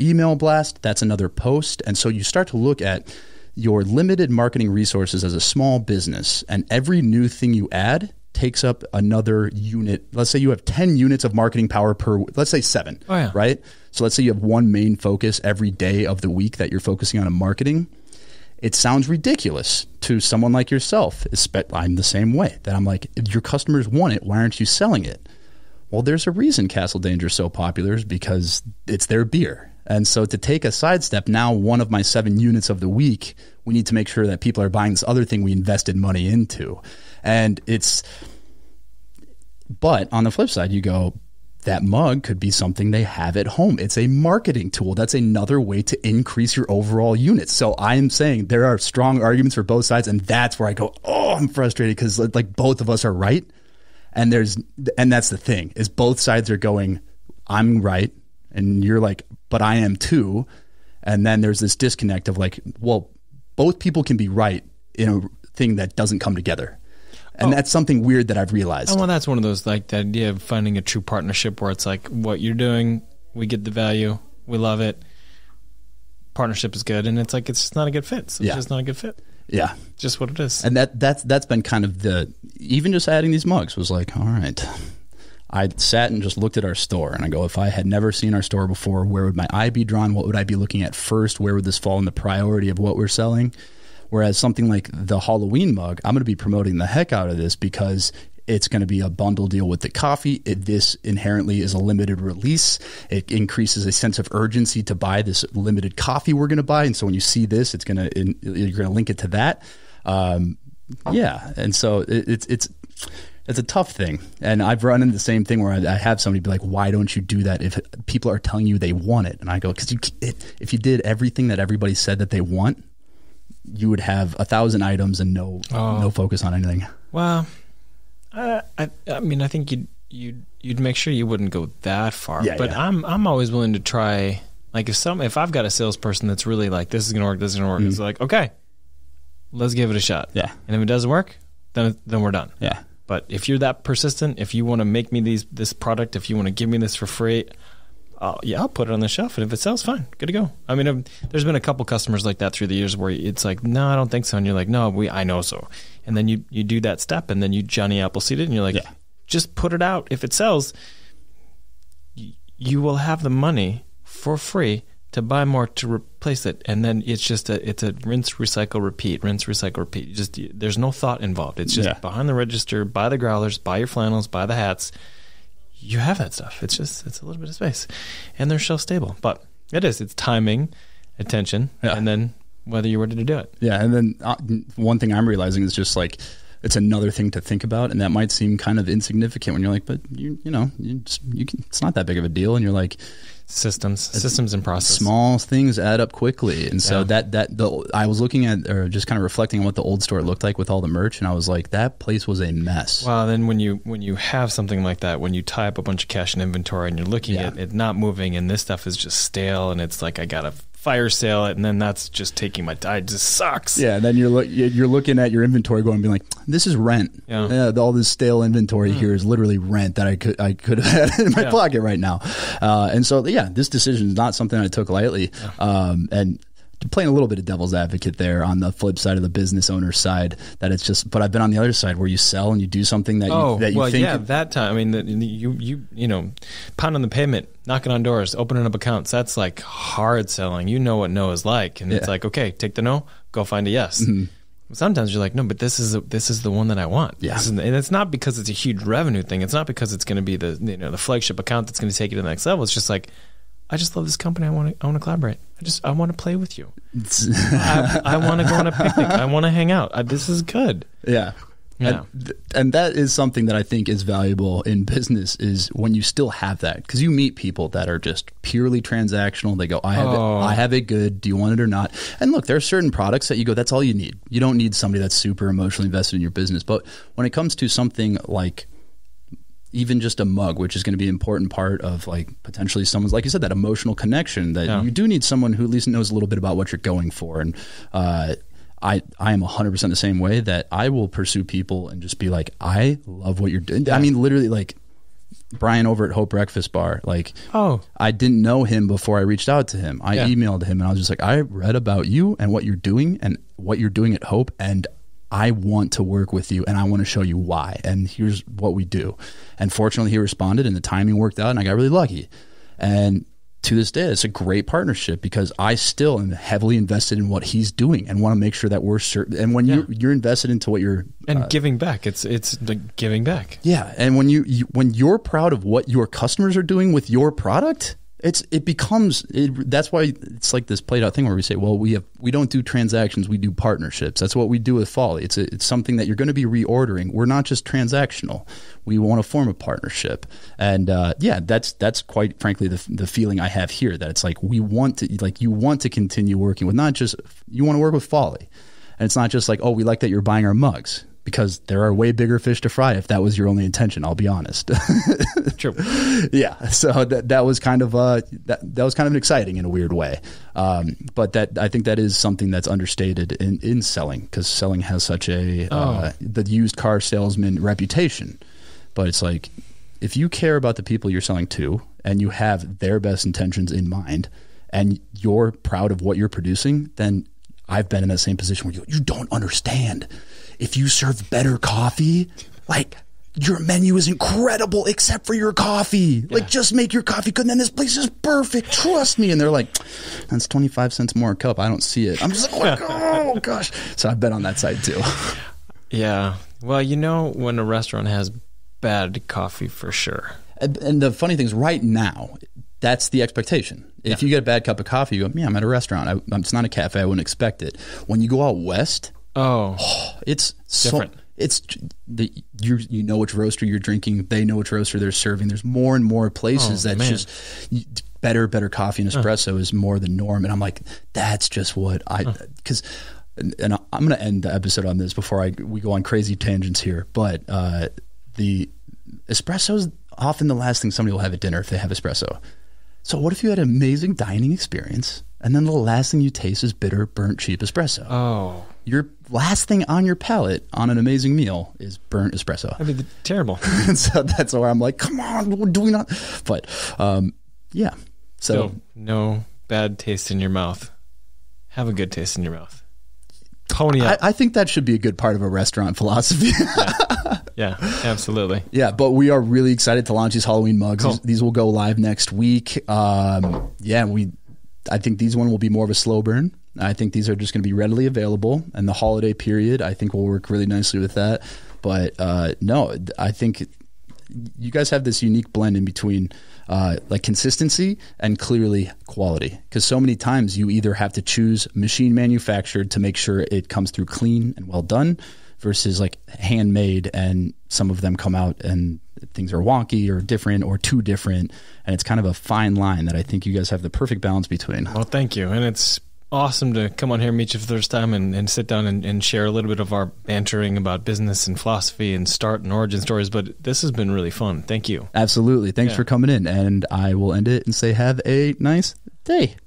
email blast. That's another post. And so you start to look at your limited marketing resources as a small business, and every new thing you add takes up another unit. Let's say you have 10 units of marketing power per, let's say 7, right? So let's say you have one main focus every day of the week that you're focusing on in marketing. It sounds ridiculous to someone like yourself. I'm the same way, that I'm like, if your customers want it, why aren't you selling it? Well, there's a reason Castle Danger is so popular, is because it's their beer. And so to take a sidestep, now one of my 7 units of the week, we need to make sure that people are buying this other thing we invested money into. And but on the flip side, you go, that mug could be something they have at home. It's a marketing tool. That's another way to increase your overall units. So I'm saying there are strong arguments for both sides. And that's where I go, oh, I'm frustrated, because like both of us are right. And that's the thing, is both sides are going, I'm right. And you're like, but I am too. And then there's this disconnect of like, well, both people can be right in a thing that doesn't come together. And that's something weird that I've realized. Oh, well, that's one of those, like the idea of finding a true partnership where it's like, what you're doing, we get the value, we love it, partnership is good, and it's like, it's just not a good fit. So it's just not a good fit. Yeah. Just what it is. And that's been kind of even just adding these mugs was like, all right. I sat and just looked at our store, and I go, if I had never seen our store before, where would my eye be drawn? What would I be looking at first? Where would this fall in the priority of what we're selling? Whereas something like the Halloween mug, I'm going to be promoting the heck out of this, because it's going to be a bundle deal with the coffee. This inherently is a limited release. It increases a sense of urgency to buy this limited coffee we're going to buy. And so when you see this, you're going to link it to that. And so it's a tough thing. And I've run into the same thing where I have somebody be like, why don't you do that if people are telling you they want it? And I go, because if you did everything that everybody said that they want, you would have 1,000 items and no focus on anything. Well, I mean, I think you'd make sure you wouldn't go that far. Yeah, but yeah. I'm always willing to try. Like if I've got a salesperson that's really like, this is gonna work, it's like, okay, let's give it a shot. Yeah. And if it doesn't work, then we're done. Yeah. But if you're that persistent, if you want to make me this product, if you want to give me this for free, I'll put it on the shelf, and if it sells, fine, good to go. I mean, there's been a couple customers like that through the years where it's like, no, I don't think so, and you're like, no, I know so, and then you do that step, and then you Johnny Appleseed it, and you're like, just put it out. If it sells, you will have the money for free to buy more to replace it, and then it's a rinse, recycle, repeat, rinse, recycle, repeat. There's no thought involved. It's just behind the register, buy the growlers, buy your flannels, buy the hats. You have that stuff. It's a little bit of space, and they're shelf stable. But it's timing, attention, and then whether you're ready to do it. Yeah, and then one thing I'm realizing is just like, it's another thing to think about, and that might seem kind of insignificant when you're like, but you can, it's not that big of a deal, and you're like, systems and process. Small things add up quickly, and so I was looking at, or just kind of reflecting on what the old store looked like with all the merch, and I was like, that place was a mess. Well, then when you have something like that, when you tie up a bunch of cash in inventory and you're looking at it not moving, and this stuff is just stale, and it's like, I gotta fire sale it, and then that's just taking my time. It just sucks. Yeah, and then you're looking at your inventory going, being like, this is rent. Yeah, all this stale inventory here is literally rent that I could have had in my pocket right now. And so this decision is not something I took lightly. And playing a little bit of devil's advocate there on the flip side of the business owner's side, that it's just, but I've been on the other side where you sell and you do something that you think. That time, I mean, you pound on the pavement, knocking on doors, opening up accounts. That's like hard selling. You know what no is like. And it's like, okay, take the no, go find a yes. Mm-hmm. Sometimes you're like, no, but this is the one that I want. Yeah. And it's not because it's a huge revenue thing. It's not because it's going to be the flagship account that's going to take you to the next level. It's just like, I just love this company. I want to collaborate. I want to play with you. I want to go on a picnic. I want to hang out. This is good. Yeah. Yeah. And that is something that I think is valuable in business, is when you still have that, because you meet people that are just purely transactional. They go, I have it good. Do you want it or not? And look, there are certain products that you go, that's all you need. You don't need somebody that's super emotionally invested in your business. But when it comes to something like even just a mug, which is going to be an important part of like potentially someone's, like you said, that emotional connection, that you do need someone who at least knows a little bit about what you're going for. And I am 100% the same way, that I will pursue people and just be like, I love what you're doing. I mean, literally, like Brian over at Hope Breakfast Bar, like, I didn't know him before I reached out to him. I emailed him and I was just like, I read about you and what you're doing and what you're doing at Hope, and I want to work with you and I want to show you why. And here's what we do. And fortunately, he responded and the timing worked out and I got really lucky. And to this day, it's a great partnership because I still am heavily invested in what he's doing and want to make sure that we're certain. And when you're invested into what you're giving back, it's like giving back. Yeah, and when when you're proud of what your customers are doing with your product, that's why it's like this played out thing where we say, well, we don't do transactions, we do partnerships. That's what we do with Folly. It's something that you're going to be reordering. We're not just transactional. We want to form a partnership. And that's quite frankly the feeling I have here, that it's like you want to continue working with, not just, you want to work with Folly. And it's not just like, oh, we like that you're buying our mugs, because there are way bigger fish to fry if that was your only intention, I'll be honest. True. Yeah. So that was kind of that was kind of exciting in a weird way. But I think that is something that's understated in selling, because selling has such the used car salesman reputation. But it's like, if you care about the people you're selling to and you have their best intentions in mind and you're proud of what you're producing, then I've been in that same position where you don't understand. If you serve better coffee, like, your menu is incredible except for your coffee. Like, just make your coffee good, and then this place is perfect. Trust me. And they're like, that's 25 cents more a cup. I don't see it. I'm just like, oh, gosh. So I've been on that side, too. Yeah. Well, when a restaurant has bad coffee, for sure. And the funny thing is, right now, that's the expectation. If you get a bad cup of coffee, you go, yeah, I'm at a restaurant. It's not a cafe. I wouldn't expect it. When you go out west, it's different. You know which roaster you're drinking. They know which roaster they're serving. There's more and more places just better coffee and espresso is more the norm. And I'm like, that's just what because and I'm going to end the episode on this before we go on crazy tangents here. But the espresso is often the last thing somebody will have at dinner if they have espresso. So what if you had an amazing dining experience and then the last thing you taste is bitter, burnt, cheap espresso? Oh. Your last thing on your palate on an amazing meal is burnt espresso. That'd be terrible. So that's where I'm like, come on, do we not? But yeah. So no bad taste in your mouth. Have a good taste in your mouth. Pony up. I think that should be a good part of a restaurant philosophy. Yeah, absolutely. Yeah, but we are really excited to launch these Halloween mugs. Cool. These will go live next week. I think these one will be more of a slow burn. I think these are just going to be readily available, and the holiday period I think will work really nicely with that. But no, I think you guys have this unique blend in between like consistency and clearly quality, because so many times you either have to choose machine manufactured to make sure it comes through clean and well done versus like handmade, and some of them come out and things are wonky or different or too different, and it's kind of a fine line that I think you guys have the perfect balance between. Well, thank you. And it's awesome to come on here and meet you for the first time and sit down and share a little bit of our bantering about business and philosophy and start and origin stories. But this has been really fun. Thank you. Absolutely. Thanks for coming in. And I will end it and say have a nice day.